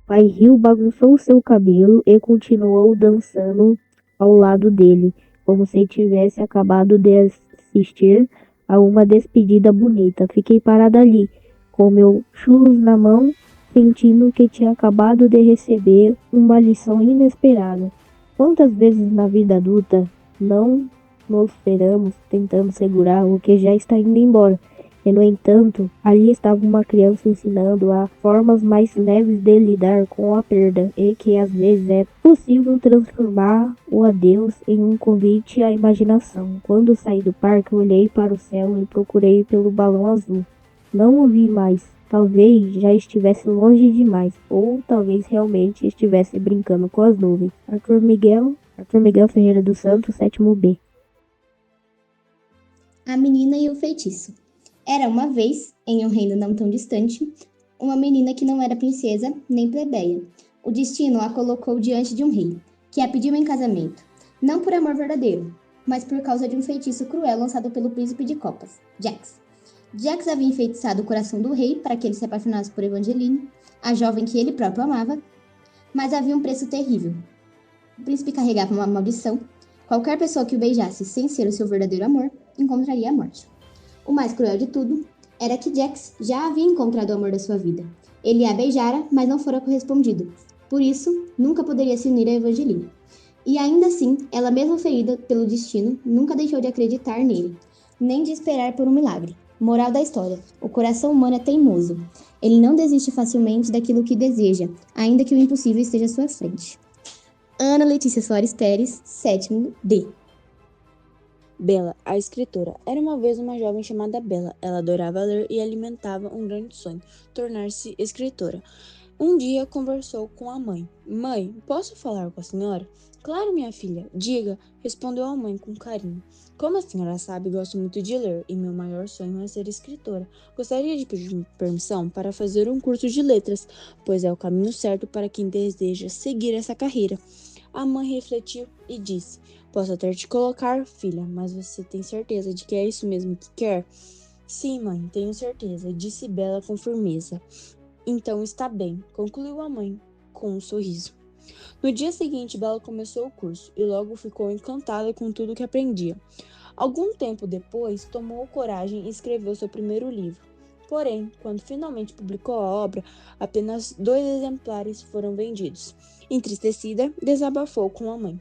[SPEAKER 12] Pai Rio bagunçou seu cabelo e continuou dançando ao lado dele, como se tivesse acabado de assistir a uma despedida bonita. Fiquei parada ali, com meu churros na mão, sentindo que tinha acabado de receber uma lição inesperada. Quantas vezes na vida adulta não nos esperamos tentando segurar o que já está indo embora,
[SPEAKER 18] E, no entanto, ali estava uma criança ensinando a formas mais leves de lidar com a perda e que às vezes é possível transformar o adeus em um convite à imaginação. Quando saí do parque, olhei para o céu e procurei pelo balão azul. Não o vi mais. Talvez já estivesse longe demais, ou talvez realmente estivesse brincando com as nuvens. Arthur Miguel Ferreira dos Santos, 7º B.
[SPEAKER 19] A menina e o feitiço. Era uma vez, em um reino não tão distante, uma menina que não era princesa nem plebeia. O destino a colocou diante de um rei, que a pediu em casamento, não por amor verdadeiro, mas por causa de um feitiço cruel lançado pelo príncipe de Copas, Jax. Jax havia enfeitiçado o coração do rei para que ele se apaixonasse por Evangeline, a jovem que ele próprio amava, mas havia um preço terrível. O príncipe carregava uma maldição. Qualquer pessoa que o beijasse sem ser o seu verdadeiro amor, encontraria a morte. O mais cruel de tudo era que Jax já havia encontrado o amor da sua vida. Ele a beijara, mas não fora correspondido. Por isso, nunca poderia se unir a Evangeline. E ainda assim, ela mesmo ferida pelo destino, nunca deixou de acreditar nele, nem de esperar por um milagre. Moral da história: o coração humano é teimoso. Ele não desiste facilmente daquilo que deseja, ainda que o impossível esteja à sua frente. Ana Letícia Soares Pérez, 7º D.
[SPEAKER 14] Bela, a escritora. Era uma vez uma jovem chamada Bela. Ela adorava ler e alimentava um grande sonho, tornar-se escritora. Um dia conversou com a mãe. Mãe, posso falar com a senhora? Claro, minha filha, diga, respondeu a mãe com carinho. Como a senhora sabe, gosto muito de ler e meu maior sonho é ser escritora. Gostaria de pedir permissão para fazer um curso de letras, pois é o caminho certo para quem deseja seguir essa carreira. A mãe refletiu e disse: posso até te colocar, filha, mas você tem certeza de que é isso mesmo que quer? Sim, mãe, tenho certeza, disse Bela com firmeza. Então está bem, concluiu a mãe com um sorriso. No dia seguinte, Bela começou o curso e logo ficou encantada com tudo que aprendia. Algum tempo depois, tomou coragem e escreveu seu primeiro livro. Porém, quando finalmente publicou a obra, apenas 2 exemplares foram vendidos. Entristecida, desabafou com a mãe.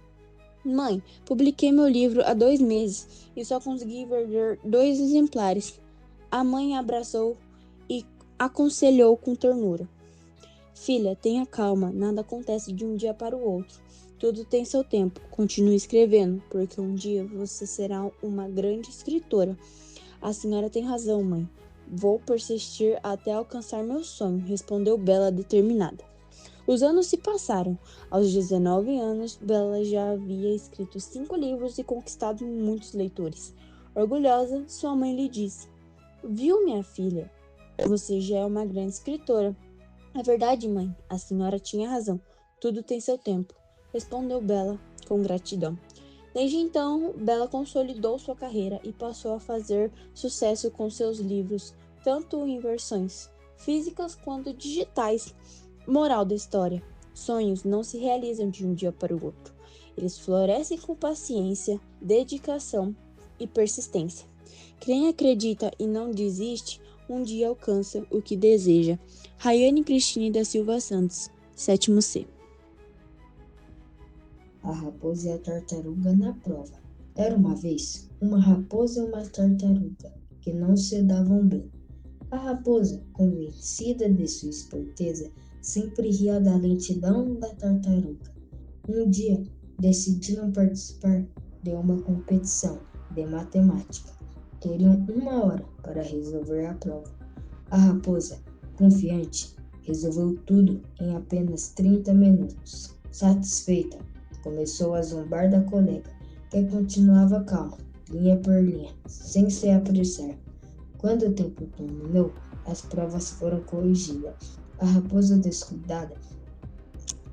[SPEAKER 14] Mãe, publiquei meu livro há 2 meses e só consegui vender 2 exemplares. A mãe a abraçou e aconselhou com ternura. Filha, tenha calma, nada acontece de um dia para o outro. Tudo tem seu tempo. Continue escrevendo, porque um dia você será uma grande escritora. A senhora tem razão, mãe. Vou persistir até alcançar meu sonho, respondeu Bela determinada. Os anos se passaram. Aos 19 anos, Bela já havia escrito 5 livros e conquistado muitos leitores. Orgulhosa, sua mãe lhe disse: viu, minha filha? Você já é uma grande escritora. É verdade, mãe. A senhora tinha razão. Tudo tem seu tempo, respondeu Bela com gratidão. Desde então, Bela consolidou sua carreira e passou a fazer sucesso com seus livros, tanto em versões físicas quanto digitais. Moral da história: sonhos não se realizam de um dia para o outro. Eles florescem com paciência, dedicação e persistência. Quem acredita e não desiste, um dia alcança o que deseja. Raiane Cristine da Silva Santos, 7º C.
[SPEAKER 20] A raposa e a tartaruga na prova. Era uma vez uma raposa e uma tartaruga que não se davam bem. A raposa, convencida de sua esperteza, sempre ria da lentidão da tartaruga. Um dia, decidiram participar de uma competição de matemática. Teriam 1 hora para resolver a prova. A raposa, confiante, resolveu tudo em apenas 30 minutos. Satisfeita, começou a zombar da colega, que continuava calma, linha por linha, sem se apressar. Quando o tempo terminou, as provas foram corrigidas. A raposa descuidada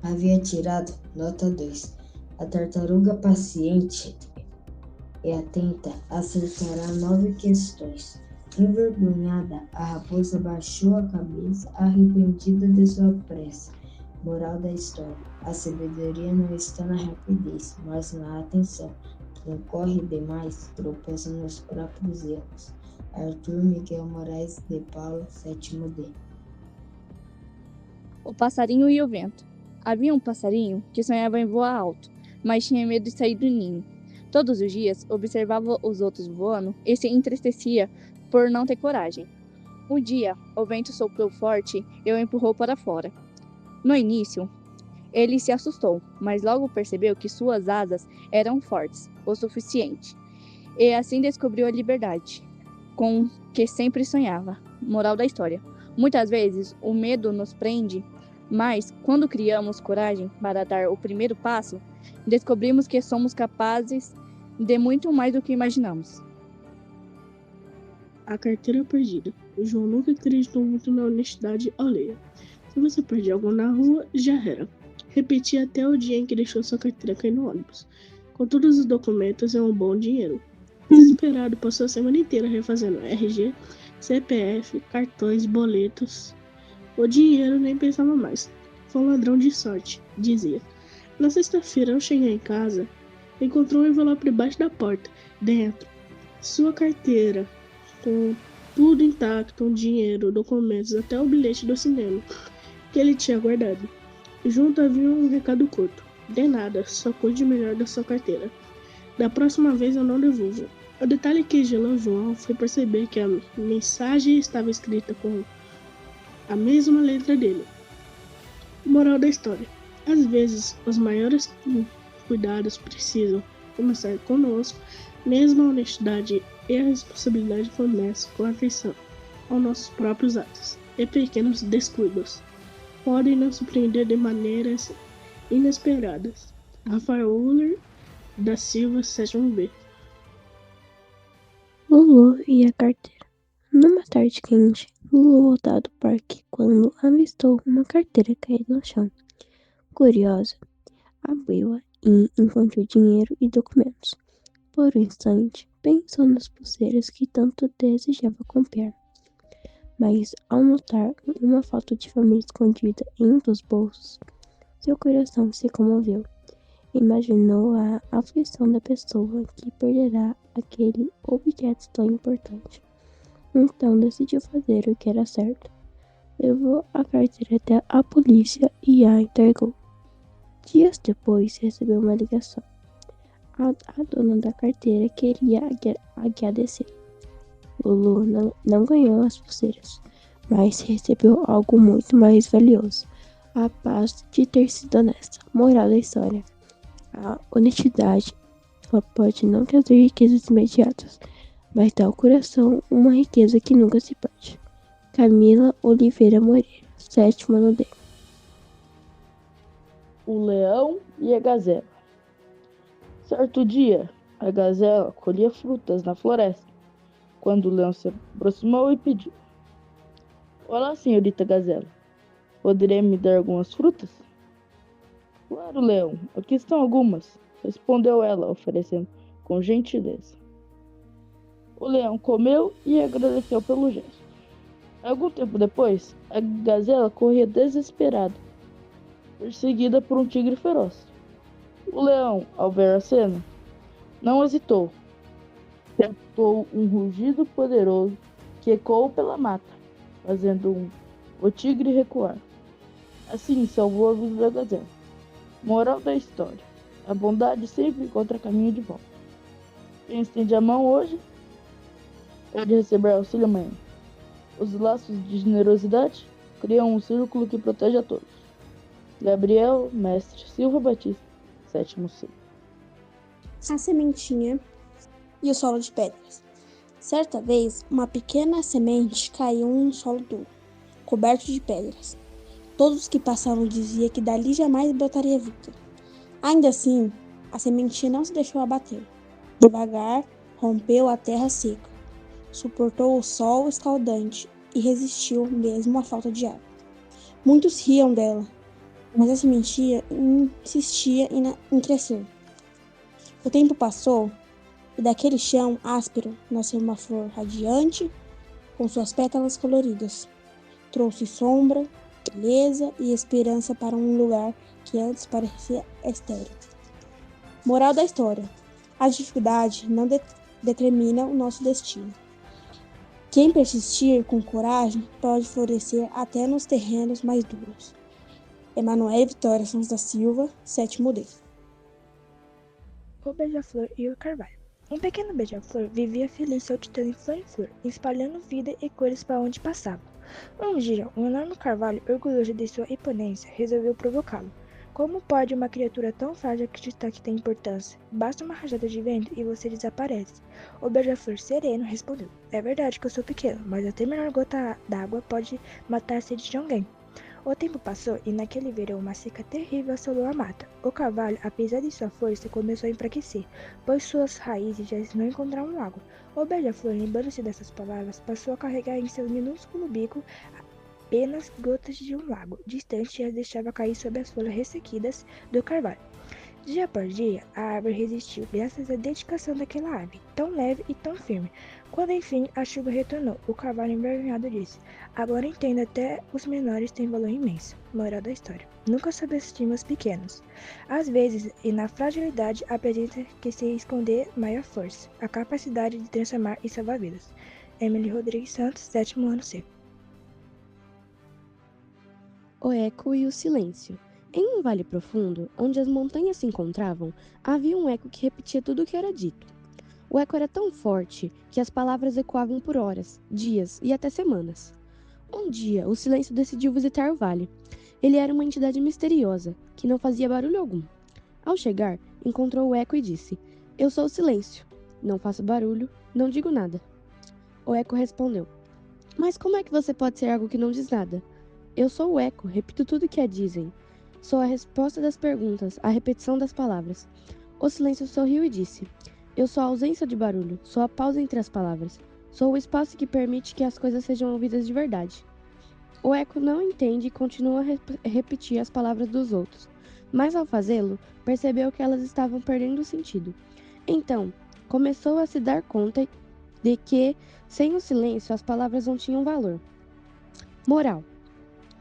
[SPEAKER 20] havia tirado nota 2. A tartaruga paciente e atenta acertará 9 questões. Envergonhada, a raposa baixou a cabeça, arrependida de sua pressa. Moral da história: a sabedoria não está na rapidez, mas na atenção. Quem corre demais tropeça nos próprios erros. Arthur Miguel Moraes de Paula, 7º D.
[SPEAKER 21] O passarinho e o vento. Havia um passarinho que sonhava em voar alto, mas tinha medo de sair do ninho. Todos os dias observava os outros voando e se entristecia por não ter coragem. Um dia, o vento soprou forte e o empurrou para fora. No início, ele se assustou, mas logo percebeu que suas asas eram fortes o suficiente. E assim descobriu a liberdade, com que sempre sonhava. Moral da história: muitas vezes o medo nos prende, mas quando criamos coragem para dar o primeiro passo, descobrimos que somos capazes de muito mais do que imaginamos.
[SPEAKER 1] A carteira perdida. O João nunca acreditou muito na honestidade alheia. Se você perde algo na rua, já era. Repetia até o dia em que deixou sua carteira cair no ônibus. Com todos os documentos e um bom dinheiro. Desesperado, passou a semana inteira refazendo RG, CPF, cartões, boletos. O dinheiro nem pensava mais. Foi um ladrão de sorte, dizia. Na sexta-feira, ao chegar em casa, encontrou um envelope debaixo da porta. Dentro, sua carteira, com tudo intacto, um dinheiro, documentos, até o bilhete do cinema que ele tinha guardado. Junto havia um recado curto: de nada, só cuide melhor da sua carteira. Da próxima vez eu não devolvo. O detalhe que gelou João foi perceber que a mensagem estava escrita com a mesma letra dele. Moral da história: às vezes, os maiores cuidados precisam começar conosco, mesmo a honestidade e a responsabilidade começam com a atenção aos nossos próprios atos e pequenos descuidos. Podem nos surpreender de maneiras inesperadas. Rafael Uller da Silva, 7B.
[SPEAKER 18] Lulu e a carteira. Numa tarde quente, Lulu voltava do parque quando avistou uma carteira caída no chão. Curiosa, abriu-a e encontrou dinheiro e documentos. Por um instante, pensou nas pulseiras que tanto desejava comprar. Mas, ao notar uma foto de família escondida em um dos bolsos, seu coração se comoveu. Imaginou a aflição da pessoa que perderá aquele objeto tão importante. Então decidiu fazer o que era certo. Levou a carteira até a polícia e a entregou. Dias depois, recebeu uma ligação. A dona da carteira queria agradecer. Lulu não ganhou as pulseiras, mas recebeu algo muito mais valioso: a paz de ter sido honesta. Moral da história: a honestidade, ela pode não trazer riquezas imediatas, mas dá ao coração uma riqueza que nunca se perde. Camila Oliveira Moreira, 7ª no D.
[SPEAKER 7] O leão e a gazela. Certo dia, a gazela colhia frutas na floresta, quando o leão se aproximou e pediu: Olá, senhorita gazela, poderia me dar algumas frutas? Claro, leão, aqui estão algumas, respondeu ela, oferecendo com gentileza. O leão comeu e agradeceu pelo gesto. Algum tempo depois, a gazela corria desesperada, perseguida por um tigre feroz. O leão, ao ver a cena, não hesitou. Soltou um rugido poderoso que ecoou pela mata, fazendo o tigre recuar. Assim salvou a vida da gazela. Moral da história: a bondade sempre encontra caminho de volta. Quem estende a mão hoje pode receber auxílio amanhã. Os laços de generosidade criam um círculo que protege a todos. Gabriel Mestre Silva Batista, 7º C.
[SPEAKER 22] A sementinha e o solo de pedras. Certa vez, uma pequena semente caiu em um solo duro, coberto de pedras. Todos que passavam diziam que dali jamais brotaria vida. Ainda assim, a sementinha não se deixou abater. Devagar, rompeu a terra seca, suportou o sol escaldante e resistiu mesmo à falta de água. Muitos riam dela, mas a sementinha insistia em crescer. O tempo passou e daquele chão áspero nasceu uma flor radiante com suas pétalas coloridas. Trouxe sombra, beleza e esperança para um lugar que antes parecia estéril. Moral da história: a dificuldade não determina o nosso destino. Quem persistir com coragem pode florescer até nos terrenos mais duros. Emanuel Vitória Santos da Silva, 7º D.
[SPEAKER 1] O beija-flor e o carvalho.
[SPEAKER 3] Um pequeno beija-flor vivia feliz saltitando em flor em flor, espalhando vida e cores para onde passava. Um dia, um enorme carvalho, orgulhoso de sua imponência, resolveu provocá-lo. Como pode uma criatura tão frágil acreditar que tem importância? Basta uma rajada de vento e você desaparece. O beija-flor sereno respondeu: É verdade que eu sou pequeno, mas até a menor gota d'água pode matar a sede de alguém. O tempo passou e naquele verão uma seca terrível assolou a mata. O carvalho, apesar de sua força, começou a enfraquecer, pois suas raízes já não encontravam água. O beija-flor, lembrando-se dessas palavras, passou a carregar em seu minúsculo bico apenas gotas de um lago distante e as deixava cair sobre as folhas ressequidas do carvalho. Dia após dia, a árvore resistiu graças à dedicação daquela ave, tão leve e tão firme. Quando enfim a chuva retornou, o carvalho envergonhado disse: Agora entendo, até os menores têm valor imenso. Moral da história: nunca subestime os pequenos. Às vezes, e na fragilidade, apresenta que se esconder maior força, a capacidade de transformar e salvar vidas. Emily Rodrigues Santos, 7º ano C.
[SPEAKER 4] O eco e o silêncio. Em um vale profundo, onde as montanhas se encontravam, havia um eco que repetia tudo o que era dito. O eco era tão forte que as palavras ecoavam por horas, dias e até semanas. Um dia, o silêncio decidiu visitar o vale. Ele era uma entidade misteriosa, que não fazia barulho algum. Ao chegar, encontrou o eco e disse: Eu sou o silêncio. Não faço barulho, não digo nada. O eco respondeu: Mas como é que você pode ser algo que não diz nada? Eu sou o eco, repito tudo o que dizem. Sou a resposta das perguntas, a repetição das palavras. O silêncio sorriu e disse: Eu sou a ausência de barulho, sou a pausa entre as palavras. Sou o espaço que permite que as coisas sejam ouvidas de verdade. O eco não entende e continua a repetir as palavras dos outros, mas ao fazê-lo, percebeu que elas estavam perdendo o sentido. Então, começou a se dar conta de que, sem o silêncio, as palavras não tinham valor. Moral: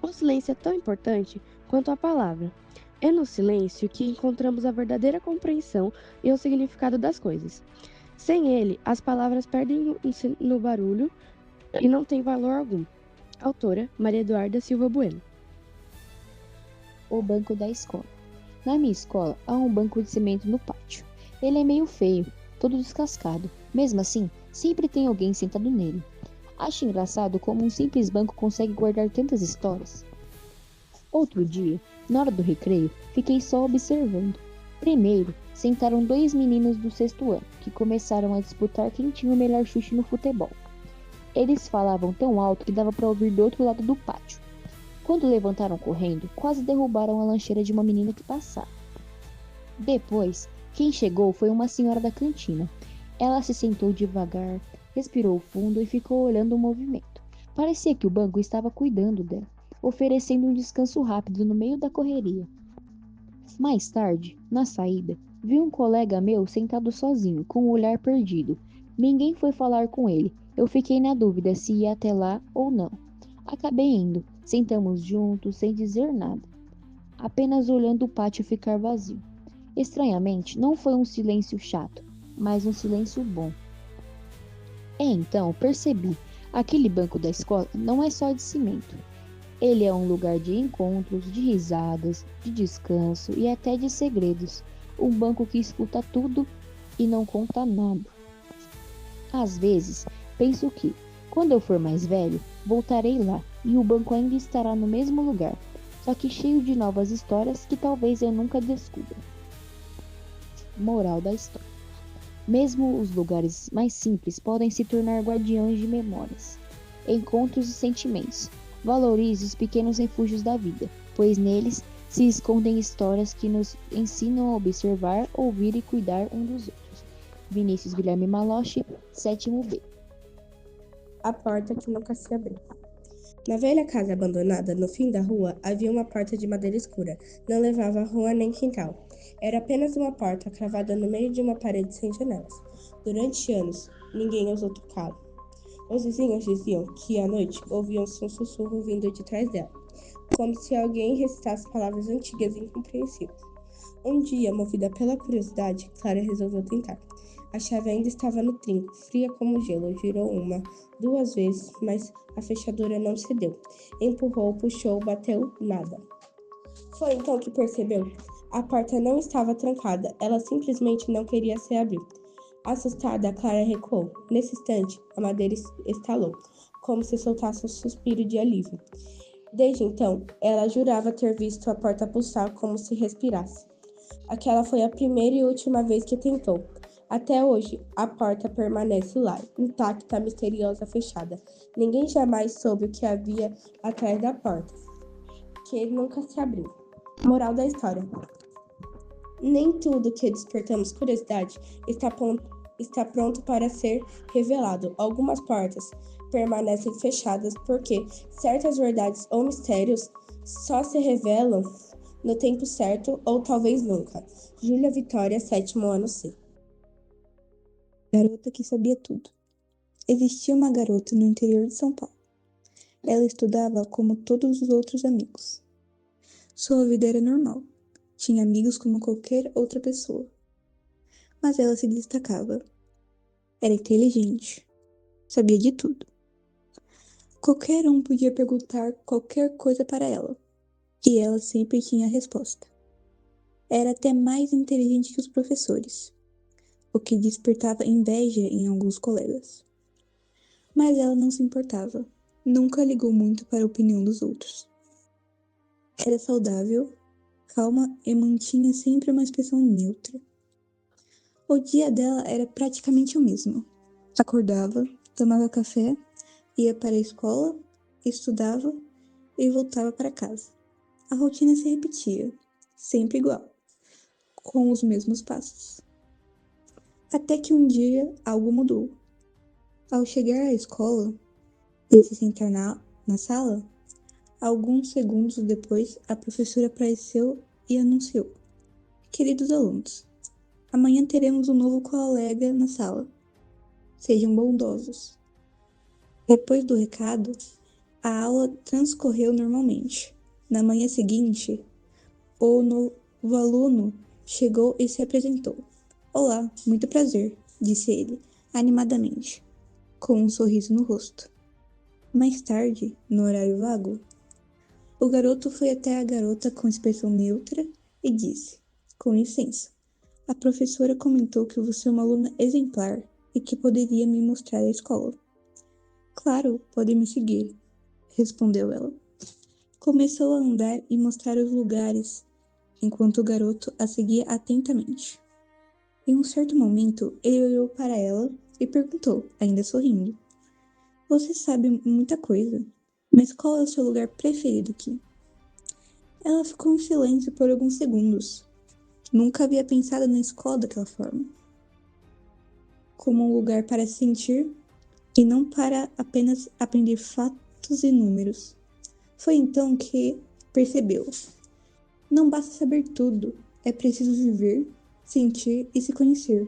[SPEAKER 4] o silêncio é tão importante quanto a palavra. É no silêncio que encontramos a verdadeira compreensão e o significado das coisas. Sem ele, as palavras perdem no barulho e não têm valor algum. Autora: Maria Eduarda Silva Bueno.
[SPEAKER 23] O banco da escola. Na minha escola, há um banco de cimento no pátio. Ele é meio feio, todo descascado. Mesmo assim, sempre tem alguém sentado nele. Acho engraçado como um simples banco consegue guardar tantas histórias. Outro dia, na hora do recreio, fiquei só observando. Primeiro, sentaram 2 meninos do 6º ano, que começaram a disputar quem tinha o melhor chute no futebol. Eles falavam tão alto que dava para ouvir do outro lado do pátio. Quando levantaram correndo, quase derrubaram a lancheira de uma menina que passava. Depois, quem chegou foi uma senhora da cantina. Ela se sentou devagar, respirou fundo e ficou olhando o movimento. Parecia que o banco estava cuidando dela, oferecendo um descanso rápido no meio da correria. Mais tarde, na saída, vi um colega meu sentado sozinho, com o olhar perdido. Ninguém foi falar com ele. Eu fiquei na dúvida se ia até lá ou não. Acabei indo. Sentamos juntos, sem dizer nada, apenas olhando o pátio ficar vazio. Estranhamente, não foi um silêncio chato, mas um silêncio bom. Então percebi, aquele banco da escola não é só de cimento. Ele é um lugar de encontros, de risadas, de descanso e até de segredos. Um banco que escuta tudo e não conta nada. Às vezes, penso que, quando eu for mais velho, voltarei lá e o banco ainda estará no mesmo lugar, só que cheio de novas histórias que talvez eu nunca descubra. Moral da história: mesmo os lugares mais simples podem se tornar guardiões de memórias, encontros e sentimentos. Valorize os pequenos refúgios da vida, pois neles se escondem histórias que nos ensinam a observar, ouvir e cuidar um dos outros. Vinícius Guilherme Maloche, 7º B.
[SPEAKER 24] A porta que nunca se abriu. Na velha casa abandonada, no fim da rua, havia uma porta de madeira escura. Não levava a rua nem quintal. Era apenas uma porta cravada no meio de uma parede sem janelas. Durante anos, ninguém ousou tocá-la. Os vizinhos diziam que, à noite, ouviam-se um sussurro vindo de trás dela, como se alguém recitasse palavras antigas e incompreensíveis. Um dia, movida pela curiosidade, Clara resolveu tentar. A chave ainda estava no trinco, fria como gelo. Girou 1, 2 vezes, mas a fechadura não cedeu. Empurrou, puxou, bateu, nada. Foi então que percebeu. A porta não estava trancada, ela simplesmente não queria se abrir. Assustada, Clara recuou. Nesse instante, a madeira estalou, como se soltasse um suspiro de alívio. Desde então, ela jurava ter visto a porta pulsar como se respirasse. Aquela foi a primeira e última vez que tentou. Até hoje, a porta permanece lá, intacta, misteriosa, fechada. Ninguém jamais soube o que havia atrás da porta, que nunca se abriu. Moral da história: nem tudo que despertamos curiosidade está pronto para ser revelado. Algumas portas permanecem fechadas porque certas verdades ou mistérios só se revelam no tempo certo ou talvez nunca. Júlia Vitória, 7º ano C.
[SPEAKER 5] Garota que sabia tudo. Existia uma garota no interior de São Paulo. Ela estudava como todos os outros amigos. Sua vida era normal. Tinha amigos como qualquer outra pessoa. Mas ela se destacava. Era inteligente. Sabia de tudo. Qualquer um podia perguntar qualquer coisa para ela. E ela sempre tinha a resposta. Era até mais inteligente que os professores, o que despertava inveja em alguns colegas. Mas ela não se importava. Nunca ligou muito para a opinião dos outros. Era saudável, calma e mantinha sempre uma expressão neutra. O dia dela era praticamente o mesmo. Acordava, tomava café, ia para a escola, estudava e voltava para casa. A rotina se repetia, sempre igual, com os mesmos passos. Até que um dia algo mudou. Ao chegar à escola e se sentar na sala, alguns segundos depois a professora apareceu e anunciou: queridos alunos, amanhã teremos um novo colega na sala. Sejam bondosos. Depois do recado, a aula transcorreu normalmente. Na manhã seguinte, o novo aluno chegou e se apresentou. Olá, muito prazer, disse ele, animadamente, com um sorriso no rosto. Mais tarde, no horário vago, o garoto foi até a garota com expressão neutra e disse: com licença, a professora comentou que você é uma aluna exemplar e que poderia me mostrar a escola. Claro, pode me seguir, respondeu ela. Começou a andar e mostrar os lugares, enquanto o garoto a seguia atentamente. Em um certo momento, ele olhou para ela e perguntou, ainda sorrindo: você sabe muita coisa, mas qual é o seu lugar preferido aqui? Ela ficou em silêncio por alguns segundos. Nunca havia pensado na escola daquela forma. Como um lugar para sentir e não para apenas aprender fatos e números. Foi então que percebeu. Não basta saber tudo, é preciso viver, sentir e se conhecer.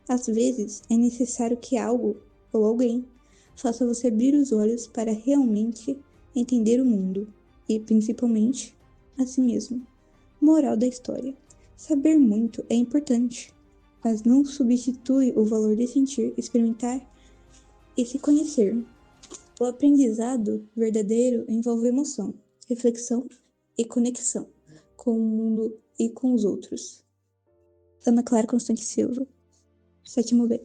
[SPEAKER 5] Às vezes, é necessário que algo ou alguém faça você abrir os olhos para realmente entender o mundo e, principalmente, a si mesmo. Moral da história: saber muito é importante, mas não substitui o valor de sentir, experimentar e se conhecer. O aprendizado verdadeiro envolve emoção, reflexão e conexão com o mundo e com os outros. Ana Clara Constante Silva, 7º B.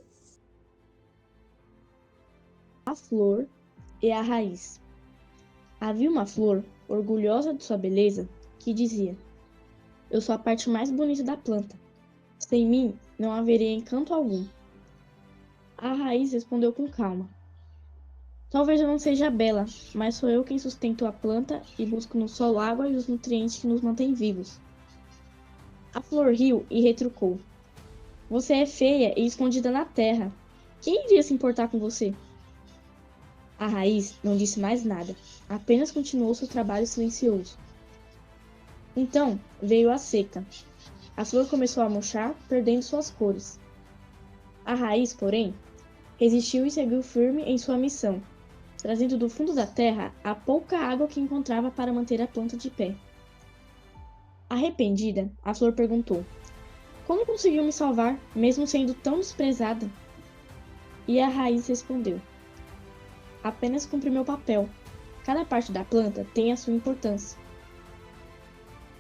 [SPEAKER 7] A flor e a raiz. Havia uma flor, orgulhosa de sua beleza, que dizia: eu sou a parte mais bonita da planta. Sem mim, não haveria encanto algum. A raiz respondeu com calma: talvez eu não seja bela, mas sou eu quem sustento a planta e busco no solo água e os nutrientes que nos mantêm vivos. A flor riu e retrucou: você é feia e escondida na terra. Quem iria se importar com você? A raiz não disse mais nada, apenas continuou seu trabalho silencioso. Então veio a seca. A flor começou a murchar, perdendo suas cores. A raiz, porém, resistiu e seguiu firme em sua missão, trazendo do fundo da terra a pouca água que encontrava para manter a planta de pé. Arrependida, a flor perguntou: como conseguiu me salvar, mesmo sendo tão desprezada? E a raiz respondeu: apenas cumpri meu papel. Cada parte da planta tem a sua importância.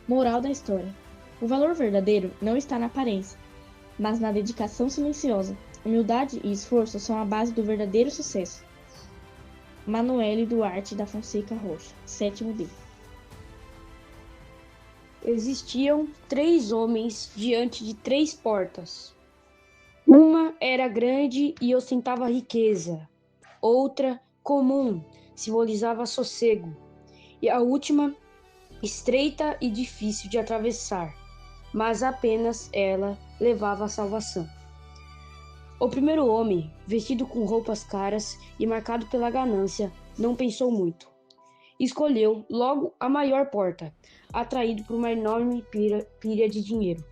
[SPEAKER 7] Moral da história: o valor verdadeiro não está na aparência, mas na dedicação silenciosa,
[SPEAKER 3] Humildade e esforço são a base do verdadeiro sucesso. Manoel Duarte da Fonseca Rocha, 7º B.
[SPEAKER 7] Existiam 3 homens diante de 3 portas. Uma era grande e ostentava riqueza, outra, comum, simbolizava sossego, e a última, estreita e difícil de atravessar, mas apenas ela levava à salvação. O primeiro homem, vestido com roupas caras e marcado pela ganância, não pensou muito. Escolheu logo a maior porta, atraído por uma enorme pilha de dinheiro.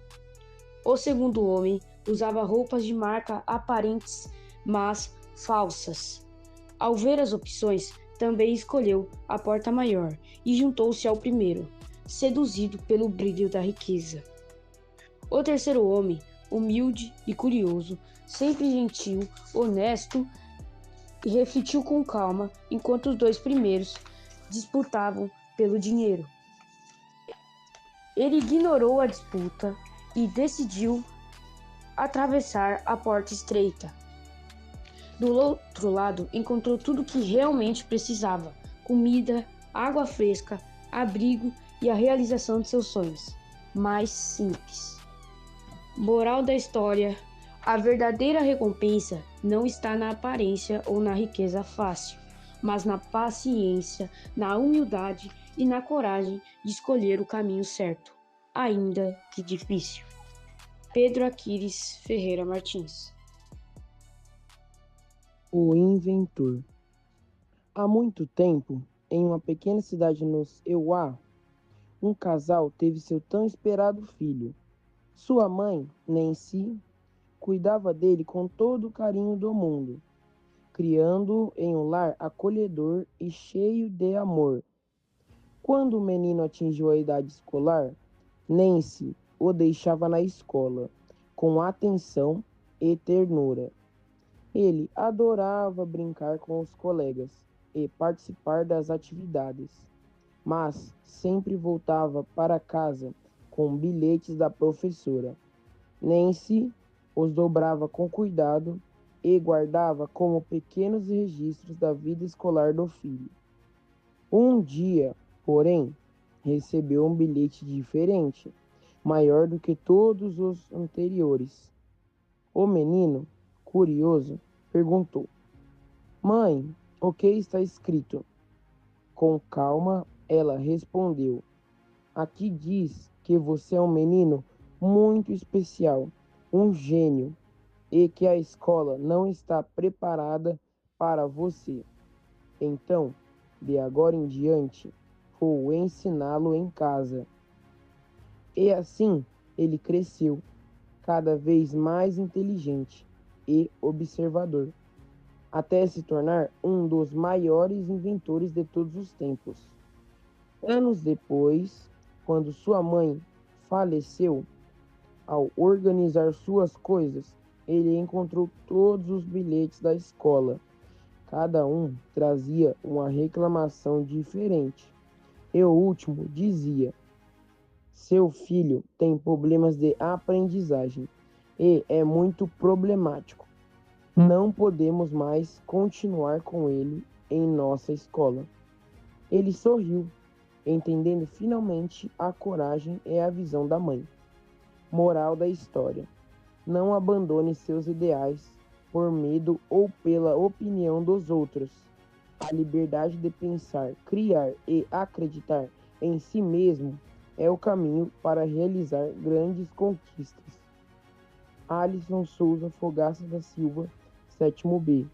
[SPEAKER 7] O segundo homem usava roupas de marca aparentes, mas falsas. Ao ver as opções, também escolheu a porta maior e juntou-se ao primeiro, seduzido pelo brilho da riqueza. O terceiro homem, humilde e curioso, sempre gentil, honesto, e refletiu com calma enquanto os 2 primeiros disputavam pelo dinheiro. Ele ignorou a disputa e decidiu atravessar a porta estreita. Do outro lado, encontrou tudo o que realmente precisava: comida, água fresca, abrigo e a realização de seus sonhos mais simples. Moral da história: a verdadeira recompensa não está na aparência ou na riqueza fácil, mas na paciência, na humildade e na coragem de escolher o caminho certo, ainda que difícil. Pedro Aquiles Ferreira Martins.
[SPEAKER 9] O inventor. Há muito tempo, em uma pequena cidade nos Euá, um casal teve seu tão esperado filho. Sua mãe, Nancy, cuidava dele com todo o carinho do mundo, criando-o em um lar acolhedor e cheio de amor. Quando o menino atingiu a idade escolar, Nancy o deixava na escola, com atenção e ternura. Ele adorava brincar com os colegas e participar das atividades, mas sempre voltava para casa com bilhetes da professora. Nancy os dobrava com cuidado e guardava como pequenos registros da vida escolar do filho. Um dia, porém, recebeu um bilhete diferente, maior do que todos os anteriores. O menino, curioso, perguntou: "Mãe, o que está escrito?" Com calma, ela respondeu: "Aqui diz que você é um menino muito especial, um gênio, e que a escola não está preparada para você. Então, de agora em diante, vou ensiná-lo em casa." E assim ele cresceu, cada vez mais inteligente e observador, até se tornar um dos maiores inventores de todos os tempos. Anos depois, quando sua mãe faleceu, ao organizar suas coisas, ele encontrou todos os bilhetes da escola. Cada um trazia uma reclamação diferente. E o último dizia: "Seu filho tem problemas de aprendizagem e é muito problemático. Não podemos mais continuar com ele em nossa escola." Ele sorriu, entendendo finalmente a coragem e a visão da mãe. Moral da história: não abandone seus ideais por medo ou pela opinião dos outros. A liberdade de pensar, criar e acreditar em si mesmo é o caminho para realizar grandes conquistas. Alisson Souza Fogaça da Silva, 7º B.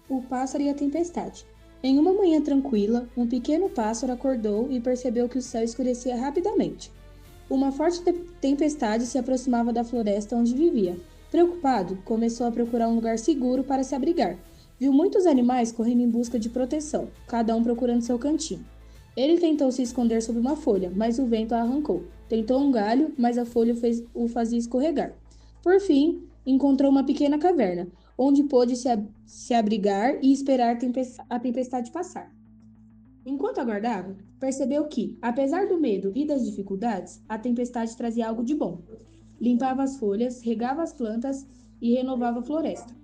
[SPEAKER 24] O pássaro e a tempestade. Em uma manhã tranquila, um pequeno pássaro acordou e percebeu que o céu escurecia rapidamente. Uma forte tempestade se aproximava da floresta onde vivia. Preocupado, começou a procurar um lugar seguro para se abrigar. Viu muitos animais correndo em busca de proteção, cada um procurando seu cantinho. Ele tentou se esconder sob uma folha, mas o vento a arrancou. Tentou um galho, mas a folha o fazia escorregar. Por fim, encontrou uma pequena caverna, onde pôde se abrigar e esperar a tempestade passar. Enquanto aguardava, percebeu que, apesar do medo e das dificuldades, a tempestade trazia algo de bom.
[SPEAKER 7] limpava as folhas, regava as plantas e renovava a floresta.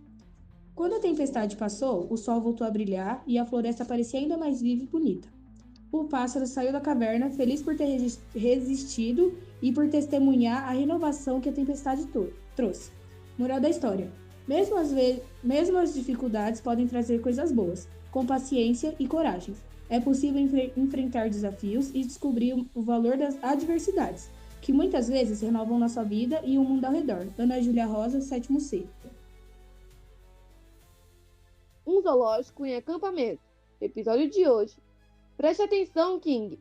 [SPEAKER 7] Quando a tempestade passou, o sol voltou a brilhar e a floresta parecia ainda mais viva e bonita. O pássaro saiu da caverna, feliz por ter resistido e por testemunhar a renovação que a tempestade trouxe. Moral da história: mesmo as dificuldades podem trazer coisas boas, com paciência e coragem. É possível enfrentar desafios e descobrir o valor das adversidades, que muitas vezes renovam nossa vida e o mundo ao redor. Ana Júlia Rosa, 7º C.
[SPEAKER 10] Um zoológico em acampamento. Episódio de hoje. Preste atenção, King.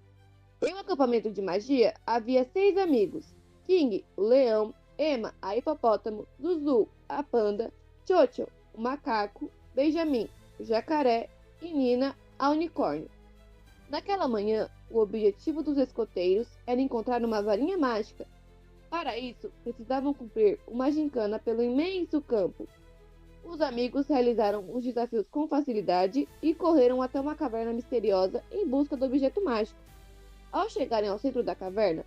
[SPEAKER 10] Em um acampamento de magia, havia 6 amigos. King, o leão, Emma, a hipopótamo, Zuzu, a panda, Chocho, o macaco, Benjamin, o jacaré e Nina, a unicórnio. Naquela manhã, o objetivo dos escoteiros era encontrar uma varinha mágica. Para isso, precisavam cumprir uma gincana pelo imenso campo. Os amigos realizaram os desafios com facilidade e correram até uma caverna misteriosa em busca do objeto mágico. Ao chegarem ao centro da caverna,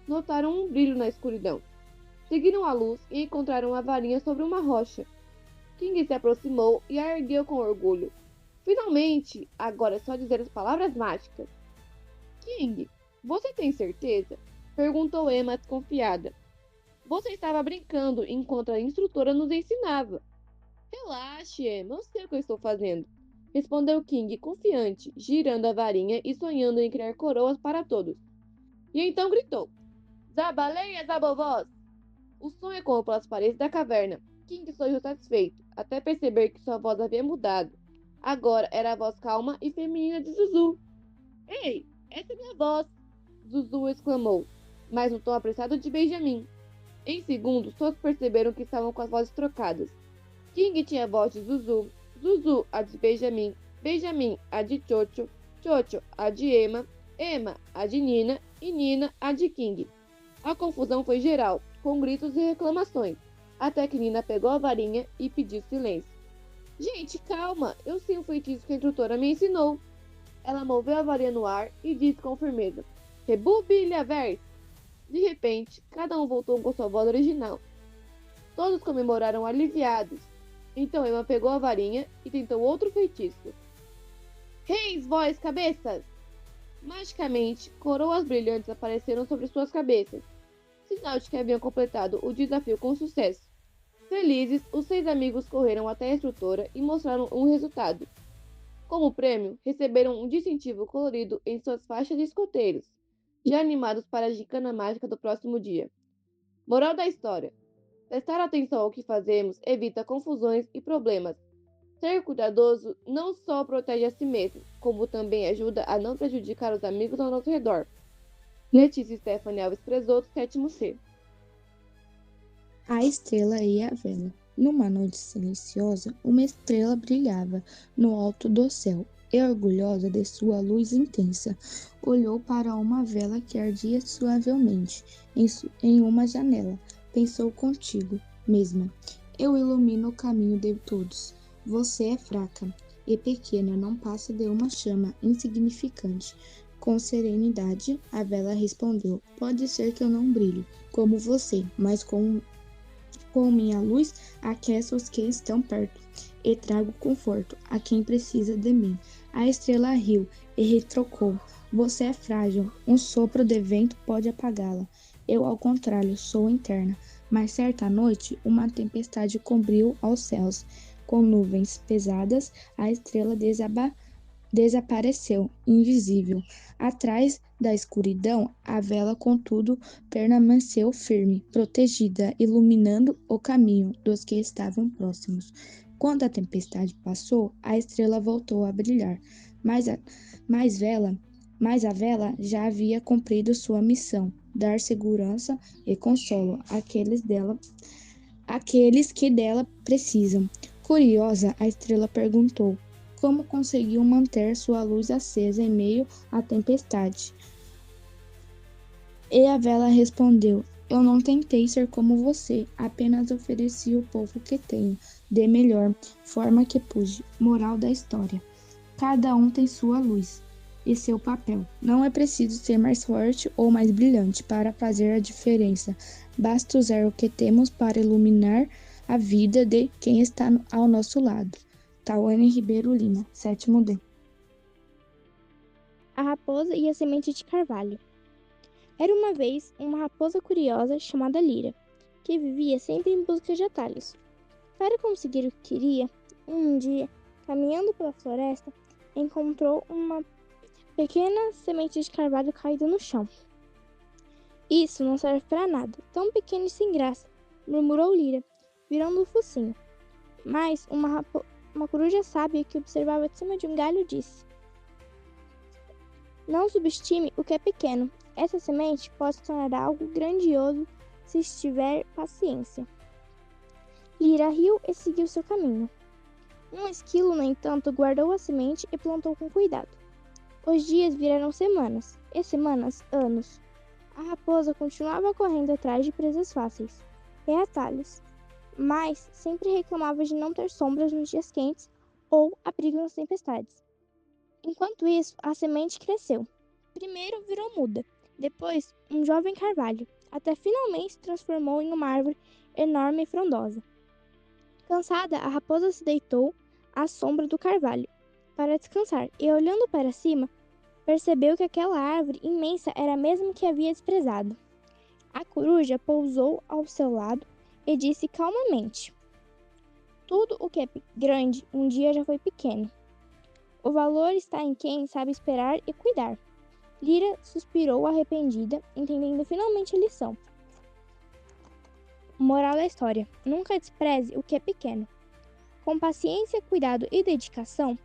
[SPEAKER 10] notaram um brilho na escuridão. Seguiram a luz e encontraram a varinha sobre uma rocha. King se aproximou e a ergueu com orgulho. Finalmente, agora é só dizer as palavras mágicas. King, você tem certeza? Perguntou Emma desconfiada. Você estava brincando enquanto a instrutora nos ensinava. Relaxe, Emma, eu sei o que eu estou fazendo. Respondeu King confiante, girando a varinha e sonhando em criar coroas para todos. E então gritou: Zabaleia, Zabovós! O som ecoou pelas paredes da caverna. King sorriu satisfeito, até perceber que sua voz havia mudado. Agora era a voz calma e feminina de Zuzu. Ei, essa é minha voz! Zuzu exclamou, mas no tom apressado de Benjamin. Em segundos, todos perceberam que estavam com as vozes trocadas. King tinha a voz de Zuzu, Zuzu a de Benjamin, Benjamin a de Chocho, Chocho a de Emma, Emma a de Nina e Nina a de King. A confusão foi geral, com gritos e reclamações, até que Nina pegou a varinha e pediu silêncio. Gente, calma, eu sei um feitiço que a instrutora me ensinou. Ela moveu a varinha no ar e disse com firmeza: Rebubilhaverse! De repente, cada um voltou com sua voz original. Todos comemoraram aliviados. Então Emma pegou a varinha e tentou outro feitiço. Reis, vós, cabeças! Magicamente, coroas brilhantes apareceram sobre suas cabeças, sinal de que haviam completado o desafio com sucesso. Felizes, os 6 amigos correram até a instrutora e mostraram um resultado. Como prêmio, receberam um distintivo colorido em suas faixas de escoteiros, já animados para a gincana mágica do próximo dia. Moral da história: prestar atenção ao que fazemos evita confusões e problemas. Ser cuidadoso não só protege a si mesmo, como também ajuda a não prejudicar os amigos ao nosso redor. Letícia Stephanie Alves Presoto, 7º C.
[SPEAKER 23] A estrela e a vela. Numa noite silenciosa, uma estrela brilhava no alto do céu, e orgulhosa de sua luz intensa, olhou para uma vela que ardia suavemente em uma janela. Pensou contigo mesma: eu ilumino o caminho de todos. Você é fraca e pequena, não passa de uma chama insignificante. Com serenidade, a vela respondeu: pode ser que eu não brilhe como você, mas com minha luz aqueço os que estão perto e trago conforto a quem precisa de mim. A estrela riu e retrocou: você é frágil, um sopro de vento pode apagá-la. Eu, ao contrário, sou interna. Mas certa noite, uma tempestade cobriu aos céus. Com nuvens pesadas, a estrela desapareceu, invisível. Atrás da escuridão, a vela, contudo, permaneceu firme, protegida, iluminando o caminho dos que estavam próximos. Quando a tempestade passou, a estrela voltou a brilhar, mas a vela já havia cumprido sua missão: dar segurança e consolo àqueles que dela precisam. Curiosa, a estrela perguntou: como conseguiu manter sua luz acesa em meio à tempestade? E a vela respondeu: eu não tentei ser como você, apenas ofereci o pouco que tenho, de melhor forma que pude. Moral da história: cada um tem sua luz e seu papel. Não é preciso ser mais forte ou mais brilhante para fazer a diferença.
[SPEAKER 3] Basta usar o que temos para iluminar a vida de quem está ao nosso lado. Tawane Ribeiro Lima, 7º D.
[SPEAKER 2] A raposa e a semente de carvalho. Era uma vez uma raposa curiosa chamada Lira, que vivia sempre em busca de atalhos. Para conseguir o que queria, um dia, caminhando pela floresta, encontrou uma pequena semente de carvalho caída no chão. Isso não serve para nada, tão pequeno e sem graça, murmurou Lira, virando o focinho. Mas uma coruja sábia que observava de cima de um galho disse: não subestime o que é pequeno. Essa semente pode se tornar algo grandioso se tiver paciência. Lira riu e seguiu seu caminho. Um esquilo, no entanto, guardou a semente e plantou com cuidado. Os dias viraram semanas, e semanas, anos. A raposa continuava correndo atrás de presas fáceis e atalhos, mas sempre reclamava de não ter sombras nos dias quentes ou abrigo nas tempestades. Enquanto isso, a semente cresceu. Primeiro virou muda, depois um jovem carvalho, até finalmente se transformou em uma árvore enorme e frondosa. Cansada, a raposa se deitou à sombra do carvalho para descansar e, olhando para cima, percebeu que aquela árvore imensa era a mesma que havia desprezado. A coruja pousou ao seu lado e disse calmamente: tudo o que é grande um dia já foi pequeno. O valor está em quem sabe esperar e cuidar. Lira suspirou arrependida, entendendo finalmente a lição. Moral da história: nunca despreze o que é pequeno. Com paciência, cuidado e dedicação,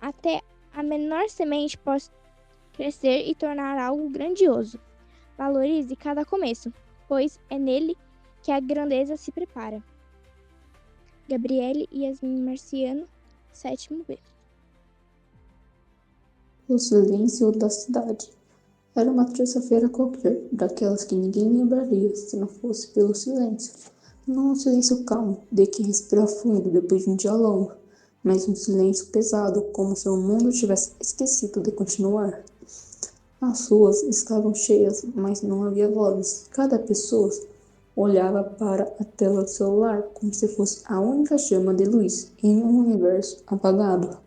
[SPEAKER 2] até a menor semente pode crescer e tornar algo grandioso. Valorize cada começo, pois é nele que a grandeza se prepara. Gabriele Yasmin Marciano, 7º B.
[SPEAKER 5] O silêncio da cidade. Era uma terça-feira qualquer, daquelas que ninguém lembraria se não fosse pelo silêncio. Não um silêncio calmo, de quem respira fundo depois de um dia longo, mas um silêncio pesado, como se o mundo tivesse esquecido de continuar. As ruas estavam cheias, mas não havia vozes. Cada pessoa olhava para a tela do celular como se fosse a única chama de luz em um universo apagado.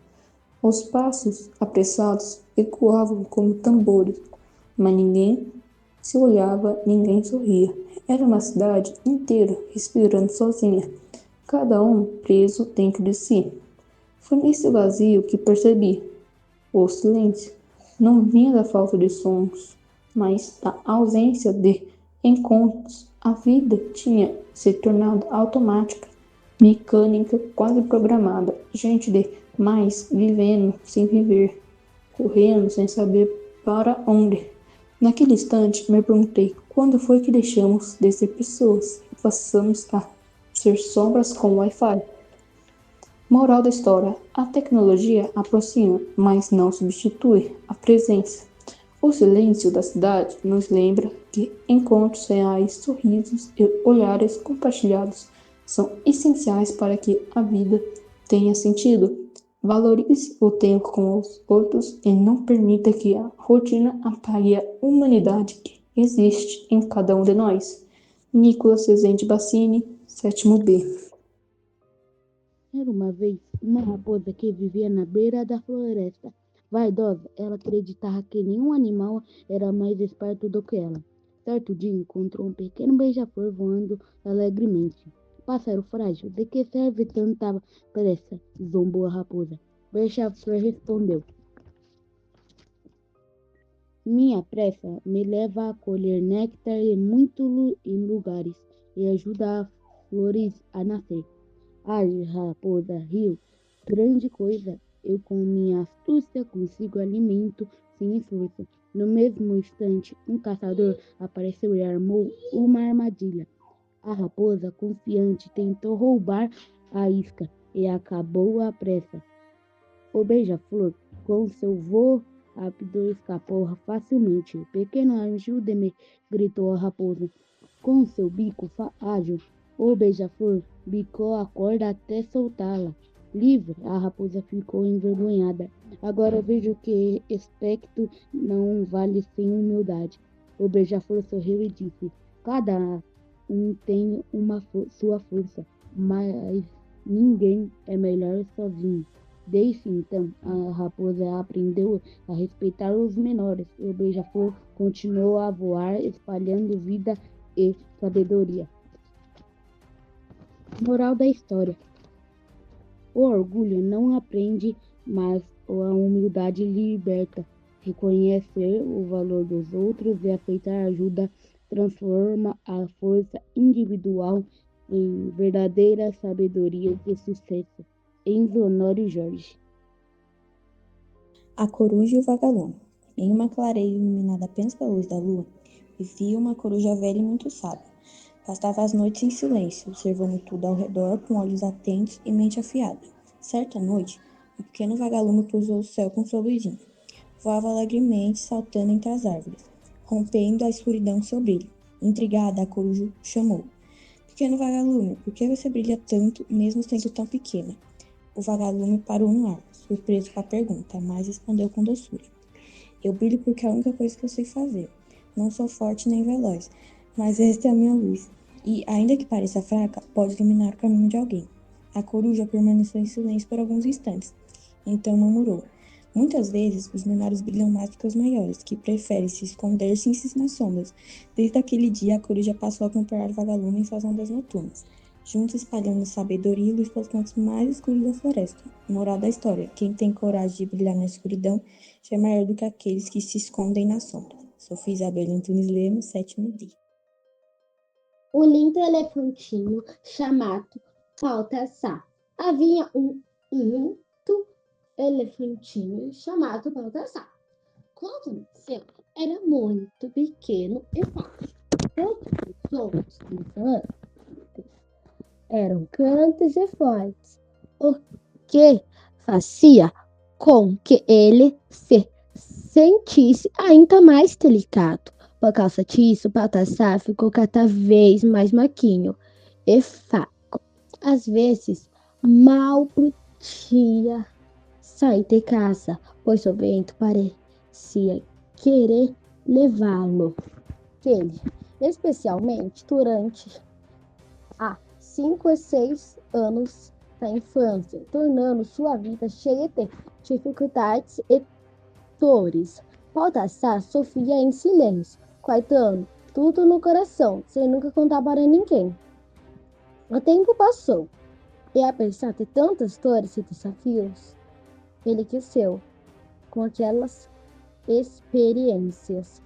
[SPEAKER 5] Os passos, apressados, ecoavam como tambores, mas ninguém se olhava, ninguém sorria. Era uma cidade inteira respirando sozinha, cada um preso dentro de si. Foi nesse vazio que percebi o silêncio. Não vinha da falta de sons, mas da ausência de encontros. A vida tinha se tornado automática, mecânica, quase programada. Gente demais vivendo sem viver, correndo sem saber para onde. Naquele instante, me perguntei quando foi que deixamos de ser pessoas e passamos a ser sombras com Wi-Fi. Moral da história: a tecnologia aproxima, mas não substitui a presença. O silêncio da cidade nos lembra que encontros reais, sorrisos e olhares compartilhados são essenciais para que a vida tenha sentido. Valorize o tempo com os outros e não permita que a rotina apague a humanidade que existe em cada um de nós. Nicolas Rezende Bassini, 7º B.
[SPEAKER 18] Era uma vez uma raposa que vivia na beira da floresta. Vaidosa, ela acreditava que nenhum animal era mais esperto do que ela. Certo dia encontrou um pequeno beija-flor voando alegremente. Pássaro frágil, de que serve tanta pressa? Zombou a raposa. Beija-flor respondeu: minha pressa me leva a colher néctar em muitos lugares e ajuda as flores a nascer. A raposa riu. Grande coisa, eu com minha astúcia consigo alimento sem esforço. No mesmo instante, um caçador apareceu e armou uma armadilha. A raposa, confiante, tentou roubar a isca e acabou à pressa. O beija-flor, com seu voo rápido, escapou facilmente. Pequeno, ajude-me, gritou a raposa. Com seu bico ágil, o beija-flor bicou a corda até soltá-la. Livre, a raposa ficou envergonhada. Agora vejo que espectro não vale sem humildade. O beija-flor sorriu e disse: cada
[SPEAKER 11] tem sua força, mas ninguém é melhor sozinho. Desde então, a raposa aprendeu a respeitar os menores e o beija-flor continuou a voar, espalhando vida e sabedoria. Moral da história: o orgulho não aprende, mas a humildade liberta. Reconhecer o valor dos outros e aceitar ajuda transforma a força individual em verdadeira sabedoria e sucesso. Enzo Honório Jorge.
[SPEAKER 5] A Coruja e o Vagalume. Em uma clareira iluminada apenas pela luz da lua, vivia uma coruja velha e muito sábia. Passava as noites em silêncio, observando tudo ao redor com olhos atentos e mente afiada. Certa noite, o pequeno vagalume cruzou o céu com sua luzinha. Voava alegremente, saltando entre as árvores, rompendo a escuridão com seu brilho. Intrigada, a coruja chamou: "Pequeno vagalume, por que você brilha tanto, mesmo sendo tão pequena?" O vagalume parou no ar, surpreso com a pergunta, mas respondeu com doçura: "Eu brilho porque é a única coisa que eu sei fazer. Não sou forte nem veloz, mas esta é a minha luz. E, ainda que pareça fraca, pode iluminar o caminho de alguém." A coruja permaneceu em silêncio por alguns instantes. Então murmurou: "Muitas vezes, os menores brilham mais do que os maiores, que preferem se esconder-se nas sombras." Desde aquele dia, a coruja passou a acompanhar o vagalume em suas andas noturnas, juntos espalhando sabedoria e luz pelos cantos mais escuros da floresta. Moral da história: quem tem coragem de brilhar na escuridão já é maior do que aqueles que se escondem na sombra. Sofia Isabel Antunes Lemos, 7º dia.
[SPEAKER 13] O lindo elefantinho chamado Baltasar. Havia um lindo elefantinho chamado Baltasar. Quando nasceu, era muito pequeno e fácil. Todos os outros elefantes eram grandes e fortes, o que fazia com que ele se sentisse ainda mais delicado. Por causa disso, Baltasar ficou cada vez mais maquinho e fraco. Às vezes, mal podia sair de casa, pois o vento parecia querer levá-lo. Ele, especialmente durante há 5 a 6 anos da infância, tornando sua vida cheia de dificuldades e dores. Baltasar sofria em silêncio, guardando tudo no coração, sem nunca contar para ninguém. O tempo passou, e apesar de tantas dores e desafios, ele cresceu com aquelas experiências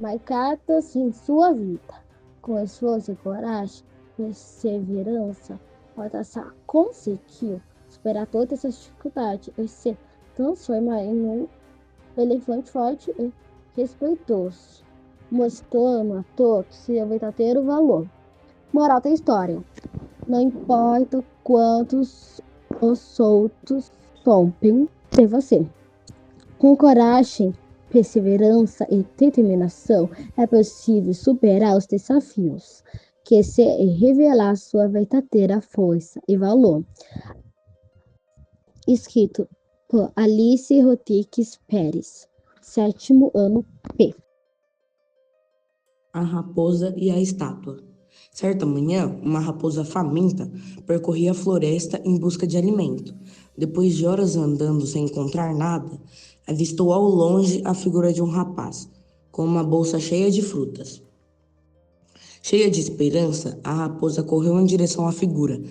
[SPEAKER 13] marcadas em sua vida. Com esforço e coragem, perseverança, Baltasar conseguiu superar todas as dificuldades e se transformar em um elefante forte e respeitoso, mostrando a todos seu verdadeiro valor. Moral da história: não importa quantos os outros zombem de você, com coragem, perseverança e determinação é possível superar os desafios, crescer e revelar sua verdadeira força e valor. Escrito por Alice Rodrigues Pérez, 7º ano P.
[SPEAKER 16] A raposa e a estátua. Certa manhã, uma raposa faminta percorria a floresta em busca de alimento. Depois de horas andando sem encontrar nada, avistou ao longe a figura de um rapaz, com uma bolsa cheia de frutas. Cheia de esperança, a raposa correu em direção à figura,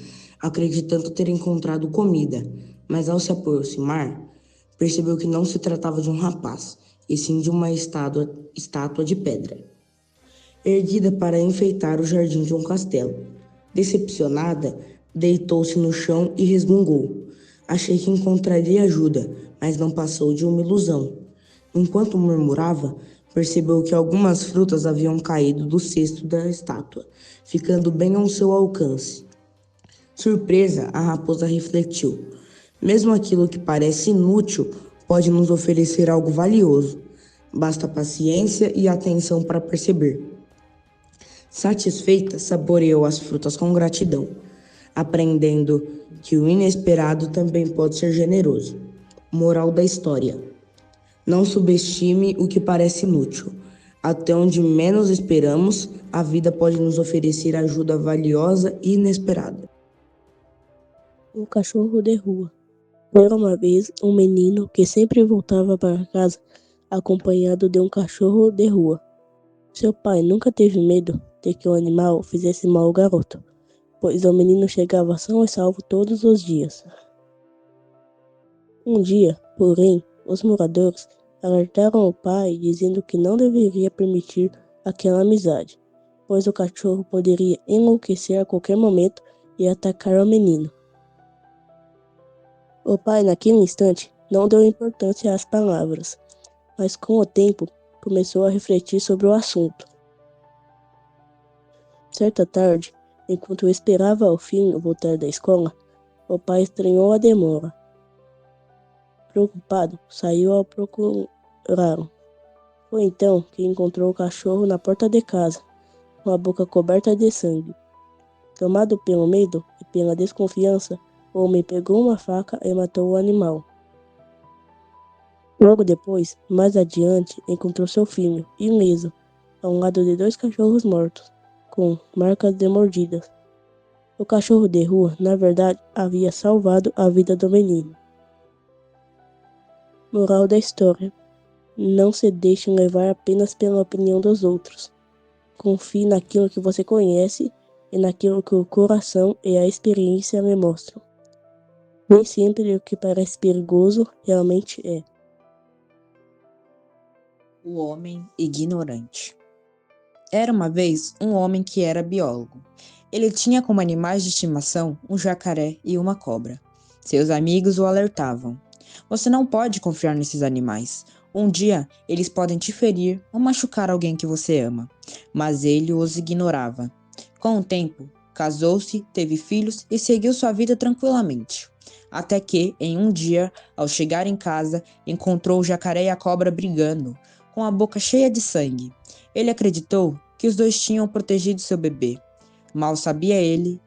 [SPEAKER 16] acreditando ter encontrado comida, mas ao se aproximar, percebeu que não se tratava de um rapaz, e sim de uma estátua de pedra, erguida para enfeitar o jardim de um castelo. Decepcionada, deitou-se no chão e resmungou: "Achei que encontraria ajuda, mas não passou de uma ilusão." Enquanto murmurava, percebeu que algumas frutas haviam caído do cesto da estátua, ficando bem ao seu alcance. Surpresa, a raposa refletiu: mesmo aquilo que parece inútil pode nos oferecer algo valioso. Basta paciência e atenção para perceber. Satisfeita, saboreou as frutas com gratidão, aprendendo que o inesperado também pode ser generoso. Moral da história: não subestime o que parece inútil. Até onde menos esperamos, a vida pode nos oferecer ajuda valiosa e inesperada.
[SPEAKER 1] O cachorro de rua. Era uma vez um menino que sempre voltava para casa acompanhado de um cachorro de rua. Seu pai nunca teve medo de que o animal fizesse mal ao garoto, pois o menino chegava são e salvo todos os dias. Um dia, porém, os moradores alertaram o pai dizendo que não deveria permitir aquela amizade, pois o cachorro poderia enlouquecer a qualquer momento e atacar o menino. O pai, naquele instante, não deu importância às palavras, mas com o tempo começou a refletir sobre o assunto. Certa tarde, enquanto esperava o filho voltar da escola, o pai estranhou a demora. Preocupado, saiu ao procurá-lo. Foi então que encontrou o cachorro na porta de casa, com a boca coberta de sangue. Tomado pelo medo e pela desconfiança, o homem pegou uma faca e matou o animal. Logo depois, mais adiante, encontrou seu filho, ileso, ao lado de 2 cachorros mortos, com marcas de mordidas. O cachorro de rua, na verdade, havia salvado a vida do menino. Moral da história: não se deixe levar apenas pela opinião dos outros. Confie naquilo que você conhece e naquilo que o coração e a experiência lhe mostram. Nem sempre o que parece perigoso realmente é.
[SPEAKER 6] O homem ignorante. Era uma vez um homem que era biólogo. Ele tinha como animais de estimação um jacaré e uma cobra. Seus amigos o alertavam: você não pode confiar nesses animais. Um dia eles podem te ferir ou machucar alguém que você ama. Mas ele os ignorava. Com o tempo, casou-se, teve filhos e seguiu sua vida tranquilamente. Até que, em um dia, ao chegar em casa, encontrou o jacaré e a cobra brigando, com a boca cheia de sangue. Ele acreditou que os dois tinham protegido seu bebê. Mal sabia ele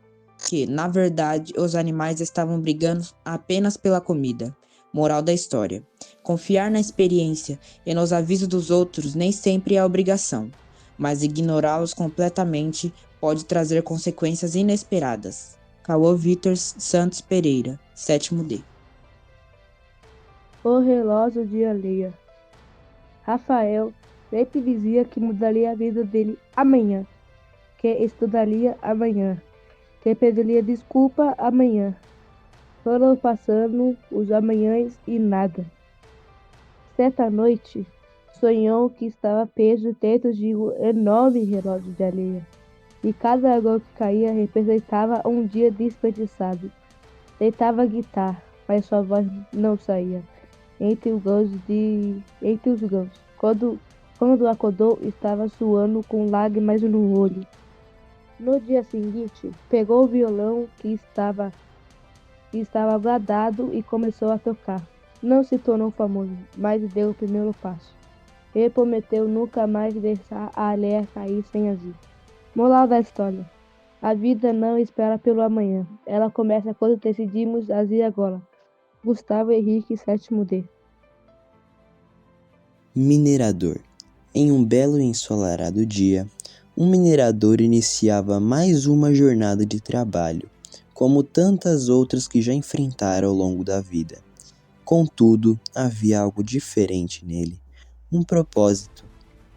[SPEAKER 6] que, na verdade, os animais estavam brigando apenas pela comida. Moral da história: confiar na experiência e nos avisos dos outros nem sempre é obrigação, mas ignorá-los completamente pode trazer consequências inesperadas. Cauã Vitor Santos Pereira, 7º D.
[SPEAKER 8] O relógio de Aleia. Rafael sempre dizia que mudaria a vida dele amanhã, que estudaria amanhã, que pediria desculpa amanhã. Foram passando os amanhãs e nada. Certa noite, sonhou que estava preso dentro de um enorme relógio de areia, e cada gol que caía representava um dia desperdiçado. Tentava gritar, mas sua voz não saía. Entre os gols. Quando acordou, estava suando com lágrimas no olho. No dia seguinte, pegou o violão que estava guardado e começou a tocar. Não se tornou famoso, mas deu o primeiro passo. Ele prometeu nunca mais deixar a areia cair sem agir. Moral da história: a vida não espera pelo amanhã. Ela começa quando decidimos agir agora. Gustavo Henrique, 7º D.
[SPEAKER 15] Minerador. Em um belo e ensolarado dia, um minerador iniciava mais uma jornada de trabalho, como tantas outras que já enfrentara ao longo da vida. Contudo, havia algo diferente nele, um propósito.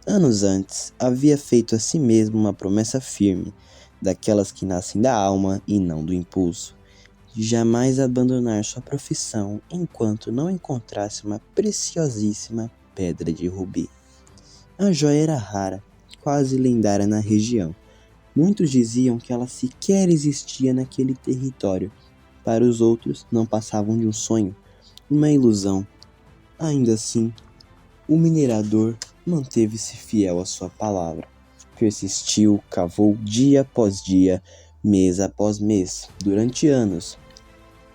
[SPEAKER 15] Anos antes, havia feito a si mesmo uma promessa firme, daquelas que nascem da alma e não do impulso, de jamais abandonar sua profissão enquanto não encontrasse uma preciosíssima pedra de rubi. A joia era rara, quase lendária na região. Muitos diziam que ela sequer existia naquele território. Para os outros, não passavam de um sonho, uma ilusão. Ainda assim, o minerador manteve-se fiel à sua palavra. Persistiu, cavou dia após dia, mês após mês, durante anos.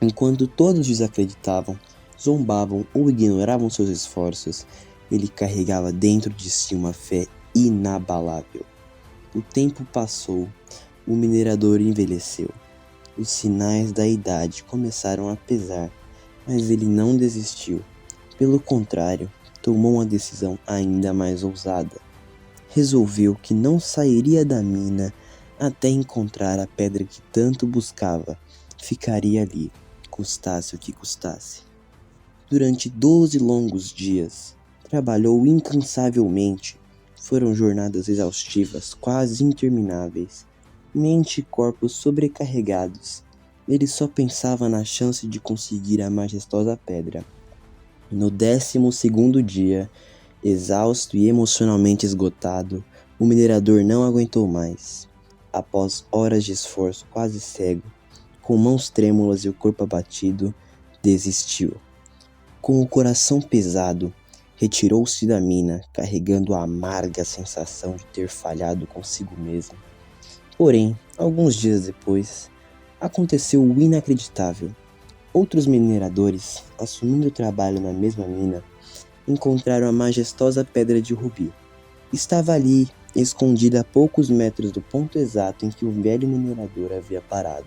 [SPEAKER 15] Enquanto todos desacreditavam, zombavam ou ignoravam seus esforços, ele carregava dentro de si uma fé inabalável. O tempo passou, o minerador envelheceu. Os sinais da idade começaram a pesar, mas ele não desistiu. Pelo contrário, tomou uma decisão ainda mais ousada. resolveu que não sairia da mina até encontrar a pedra que tanto buscava. Ficaria ali, custasse o que custasse. Durante 12 longos dias, trabalhou incansavelmente. Foram jornadas exaustivas, quase intermináveis. Mente e corpo sobrecarregados. Ele só pensava na chance de conseguir a majestosa pedra. No 12º dia, exausto e emocionalmente esgotado, o minerador não aguentou mais. Após horas de esforço, quase cego, com mãos trêmulas e o corpo abatido, desistiu. Com o coração pesado, retirou-se da mina, carregando a amarga sensação de ter falhado consigo mesmo. Porém, alguns dias depois, aconteceu o inacreditável. Outros mineradores, assumindo o trabalho na mesma mina, encontraram a majestosa pedra de rubi. Estava ali, escondida a poucos metros do ponto exato em que o velho minerador havia parado.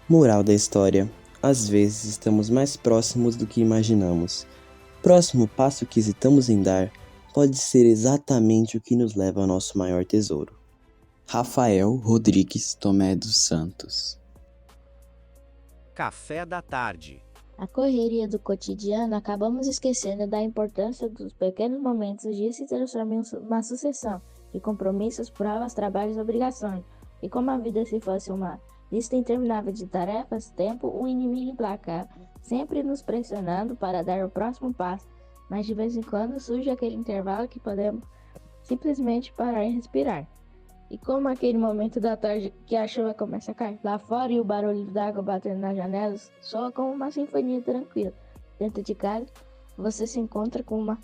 [SPEAKER 15] Moral da história: às vezes estamos mais próximos do que imaginamos. Próximo passo que hesitamos em dar pode ser exatamente o que nos leva ao nosso maior tesouro.
[SPEAKER 12] Rafael Rodrigues Tomé dos Santos.
[SPEAKER 14] Café da tarde.
[SPEAKER 17] A correria do cotidiano acabamos esquecendo da importância dos pequenos momentos. Os dias se transformam em uma sucessão de compromissos, provas, trabalhos e obrigações. E como a vida se fosse uma lista interminável de tarefas, tempo, um inimigo implacável, sempre nos pressionando para dar o próximo passo. Mas de vez em quando surge aquele intervalo que podemos simplesmente parar e respirar. E como aquele momento da tarde que a chuva começa a cair lá fora e o barulho d'água batendo nas janelas soa como uma sinfonia tranquila. Dentro de casa, você se encontra com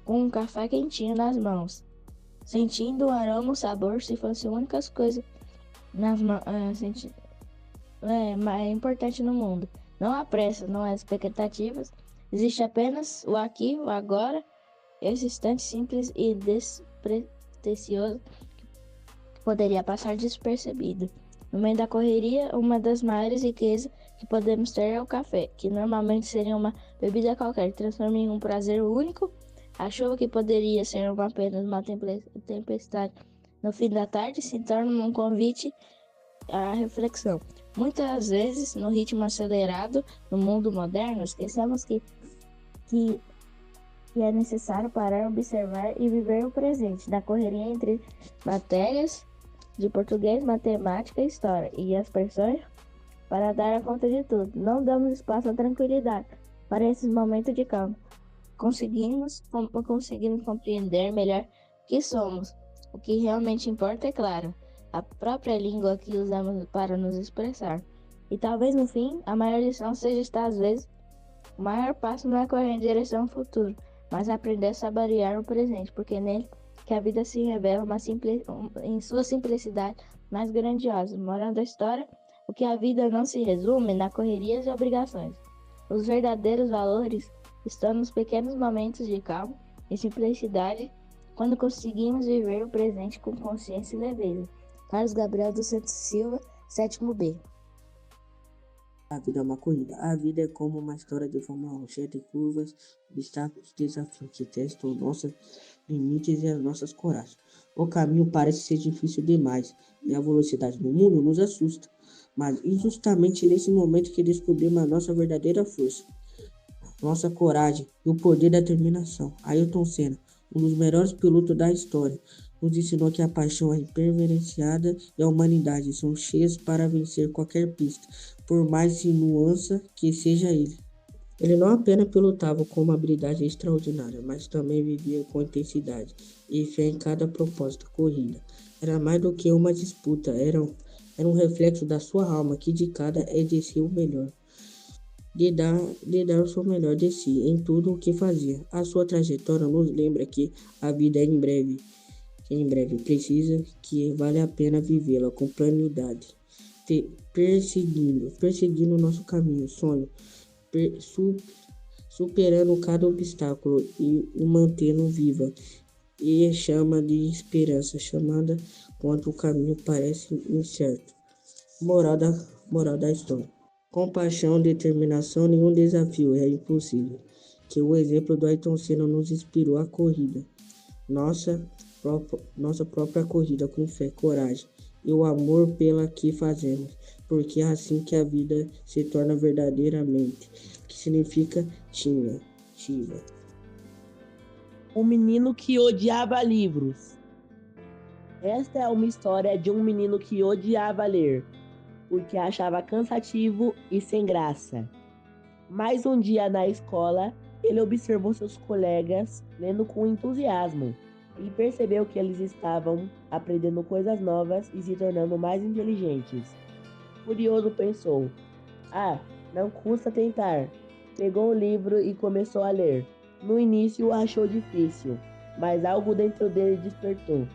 [SPEAKER 17] um café quentinho nas mãos, sentindo o aroma, o sabor, se fossem únicas coisas nas mãos, mais importante no mundo. Não há pressa, não há expectativas, existe apenas o aqui, o agora, esse instante simples e despretensioso poderia passar despercebido. No meio da correria, uma das maiores riquezas que podemos ter é o café, que normalmente seria uma bebida qualquer, transforma em um prazer único. A chuva, que poderia ser apenas uma tempestade no fim da tarde, se torna um convite à reflexão. Muitas vezes, no ritmo acelerado, no mundo moderno, esquecemos que é necessário parar, observar e viver o presente. Da correria entre matérias de português, matemática e história e as pressões para dar conta de tudo, não damos espaço à tranquilidade para esses momentos de calma. Conseguimos compreender melhor que somos. O que realmente importa é, claro, a própria língua que usamos para nos expressar. E talvez no fim, a maior lição seja estar, às vezes, o maior passo não é correr em direção ao futuro, mas aprender a saborear o presente, porque nele que a vida se revela em sua simplicidade mais grandiosa. Moral da história: o que a vida não se resume na correrias e obrigações. Os verdadeiros valores estão nos pequenos momentos de calma e simplicidade, quando conseguimos viver o presente com consciência e leveza. Carlos Gabriel dos Santos Silva, 7º B.
[SPEAKER 16] A vida é uma corrida. A vida é como uma história de Fórmula 1, cheia de curvas, obstáculos, desafios que testam nossos limites e as nossas coragens. O caminho parece ser difícil demais e a velocidade do mundo nos assusta. Mas é justamente nesse momento que descobrimos a nossa verdadeira força, nossa coragem e o poder da determinação. Ayrton Senna, um dos melhores pilotos da história, nos ensinou que a paixão é imperverenciada e a humanidade são cheias para vencer qualquer pista, por mais sinuosa que seja ele. Ele não apenas pilotava com uma habilidade extraordinária, mas também vivia com intensidade e fé em cada propósito corrida. Era mais do que uma disputa, era um reflexo da sua alma que de cada é de si o melhor. De dar o seu melhor de si em tudo o que fazia. A sua trajetória nos lembra que a vida é em breve precisa, que vale a pena vivê-la com plenitude, perseguindo o nosso caminho, sonho, superando cada obstáculo e o mantendo viva, e chama de esperança, chamada quando o caminho parece incerto. Moral da história:
[SPEAKER 8] Compaixão, determinação, nenhum desafio é impossível. Que o exemplo do Ayrton Senna nos inspirou a corrida. Nossa própria corrida com fé, coragem e o amor pela que fazemos. Porque é assim que a vida se torna verdadeiramente, que significa Tiva.
[SPEAKER 14] Um menino que odiava livros. Esta é uma história de um menino que odiava ler, porque achava cansativo e sem graça. Mas um dia na escola, ele observou seus colegas lendo com entusiasmo e percebeu que eles estavam aprendendo coisas novas e se tornando mais inteligentes. Curioso, pensou: não custa tentar. Pegou o livro e começou a ler. No início achou difícil, mas algo dentro dele despertou.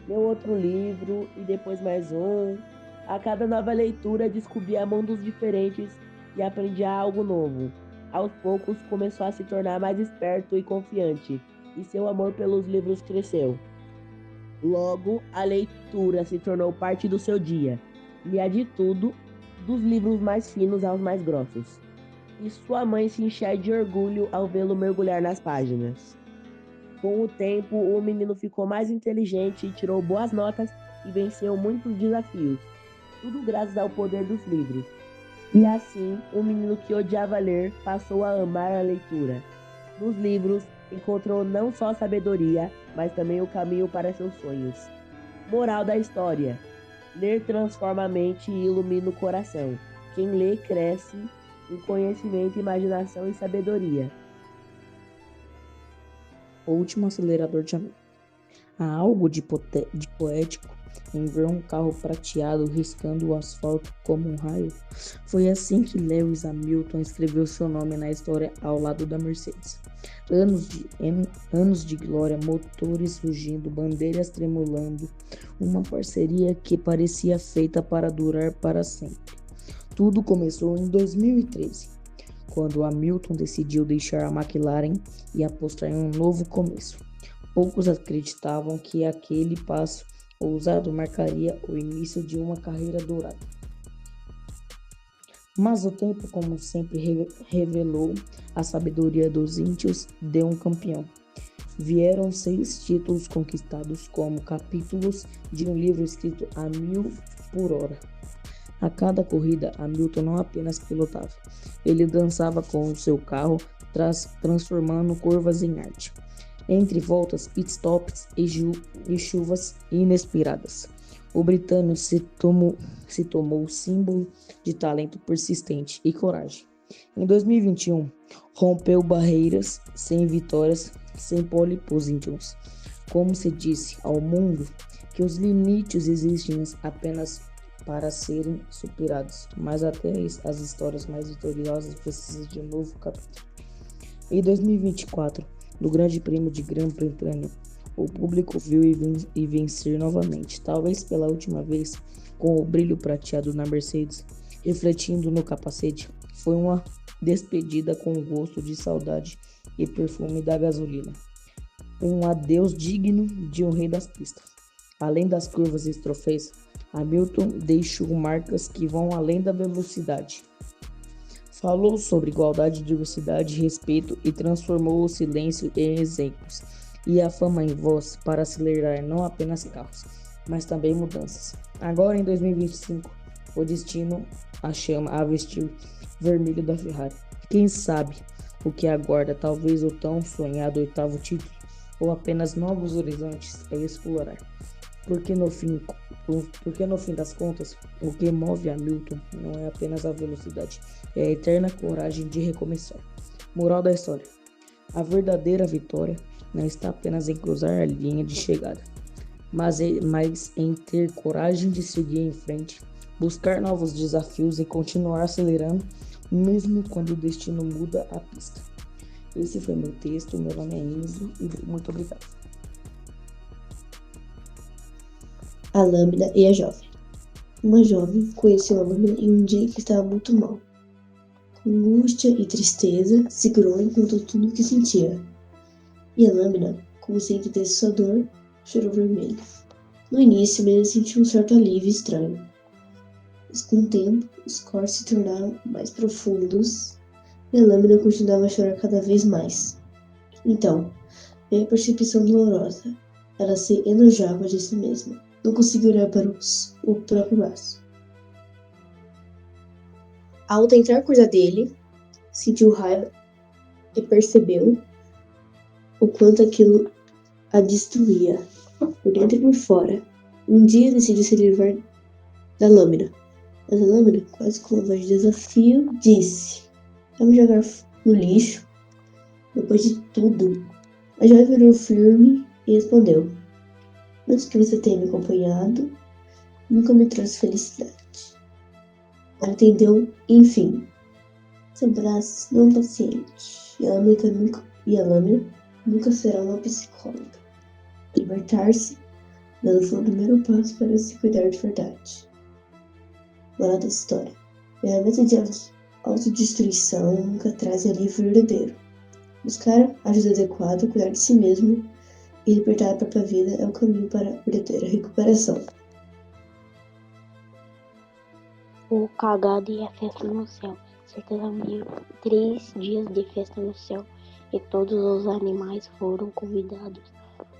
[SPEAKER 14] Leu outro livro e depois mais um. A cada nova leitura descobria mundos diferentes e aprendia algo novo. Aos poucos começou a se tornar mais esperto e confiante, e seu amor pelos livros cresceu. Logo, a leitura se tornou parte do seu dia. Lia de tudo, dos livros mais finos aos mais grossos. E sua mãe se enchia de orgulho ao vê-lo mergulhar nas páginas. Com o tempo, o menino ficou mais inteligente e tirou boas notas e venceu muitos desafios. Tudo graças ao poder dos livros. E assim, o menino que odiava ler passou a amar a leitura. Nos livros, encontrou não só sabedoria, mas também o caminho para seus sonhos. Moral da história: ler transforma a mente e ilumina o coração. Quem lê cresce em conhecimento, imaginação e sabedoria.
[SPEAKER 8] O último acelerador de amor. Há algo de poético em ver um carro prateado riscando o asfalto como um raio. Foi assim que Lewis Hamilton escreveu seu nome na história ao lado da Mercedes. Anos de glória, motores rugindo, bandeiras tremulando, uma parceria que parecia feita para durar para sempre. Tudo começou em 2013, quando Hamilton decidiu deixar a McLaren e apostar em um novo começo. Poucos acreditavam que aquele passo ousado marcaria o início de uma carreira dourada. Mas o tempo, como sempre, revelou a sabedoria dos índios de um campeão. Vieram 6 títulos conquistados como capítulos de um livro escrito a 1000 por hora. A cada corrida, Hamilton não apenas pilotava, ele dançava com o seu carro, transformando curvas em arte. Entre voltas, pitstops e chuvas inesperadas, o britânico se tomou símbolo de talento persistente e coragem. Em 2021, rompeu barreiras, sem vitórias, sem pole positions. Como se disse ao mundo que os limites existem apenas para serem superados, mas até as histórias mais vitoriosas precisam de um novo capítulo. Em 2024, no Grande Prêmio de Grã-Bretanha, o público viu e vencer novamente, talvez pela última vez, com o brilho prateado na Mercedes, refletindo no capacete. Foi uma despedida com gosto de saudade e perfume da gasolina. Um adeus digno de um rei das pistas. Além das curvas e troféus, Hamilton deixou marcas que vão além da velocidade. Falou sobre igualdade, diversidade, respeito e transformou o silêncio em exemplos e a fama em voz para acelerar não apenas carros, mas também mudanças. Agora em 2025, o destino a chama a vestir vermelho da Ferrari. Quem sabe o que aguarda, talvez o tão sonhado 8º título ou apenas novos horizontes a explorar. Porque no fim das contas, o que move Hamilton não é apenas a velocidade, é a eterna coragem de recomeçar. Moral da história: a verdadeira vitória não está apenas em cruzar a linha de chegada, mas em ter coragem de seguir em frente, buscar novos desafios e continuar acelerando, mesmo quando o destino muda a pista. Esse foi meu texto, meu nome é Enzo e muito obrigado.
[SPEAKER 19] A Lâmina e a Jovem. Uma jovem conheceu a Lâmina em um dia que estava muito mal. Com angústia e tristeza, segurou e contou tudo o que sentia. E a Lâmina, como se entendesse sua dor, chorou vermelho. No início, a menina sentiu um certo alívio estranho. Mas com o tempo, os cortes se tornaram mais profundos e a lâmina continuava a chorar cada vez mais. Então, veio a percepção dolorosa. Ela se enojava de si mesma. Não conseguia olhar para o próprio braço. Ao tentar cuidar dele, sentiu raiva e percebeu o quanto aquilo a destruía, por dentro e por fora. Um dia decidiu se livrar da lâmina. Mas a lâmina, quase com uma voz de desafio, disse: "Vai me jogar no lixo." Depois de tudo, a jovem virou firme e respondeu: "Antes que você tenha me acompanhado, nunca me trouxe felicidade." Ela entendeu, enfim. Seu braço não é paciente, e a lâmina nunca será uma psicóloga. Libertar-se dela foi o primeiro passo para se cuidar de verdade. Moral da história: ferramenta de autodestruição nunca traz alívio verdadeiro. Buscar ajuda adequada, cuidar de si mesmo e libertar a própria vida é o caminho para a verdadeira recuperação.
[SPEAKER 4] O cagado e a festa no céu. Certeza havia 3 dias de festa no céu e todos os animais foram convidados.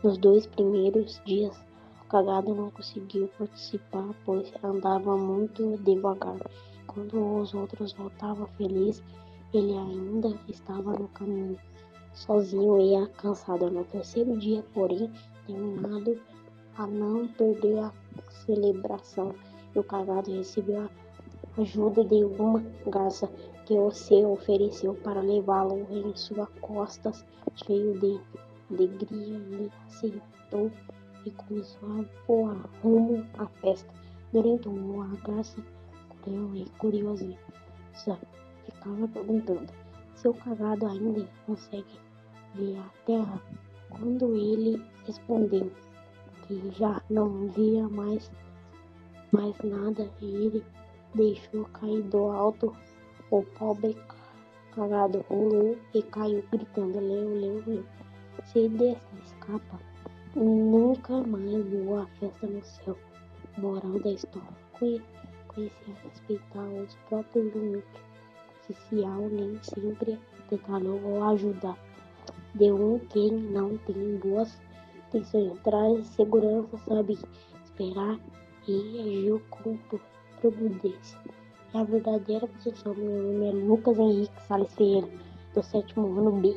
[SPEAKER 4] Nos 2 primeiros dias, o cagado não conseguiu participar, pois andava muito devagar. Quando os outros voltavam felizes, ele ainda estava no caminho, sozinho e cansado. No 3º dia, porém, determinado a não perder a celebração, o cagado recebeu a ajuda de uma garça que se ofereceu para levá-lo em suas costas, cheio de alegria. Ele aceitou e começou a voar rumo à festa. Durante o voo, a garça, cruel e curiosa, ficava perguntando se o cagado ainda consegue ver a terra. Quando ele respondeu que já não via mais nada, ele deixou cair do alto. O pobre cagado rolou e caiu gritando: "Leu, leu, leu." Se dessa escapa, nunca mais voa a festa no céu. Moral da história: conhecer e respeitar os próprios limites. Essencial nem sempre detalhou ou ajudar de quem não tem boas intenções. Traz segurança, sabe esperar e agiu com prudência. É a verdadeira posição. Meu nome é Lucas Henrique Salles Ferreira, do 7º ano B.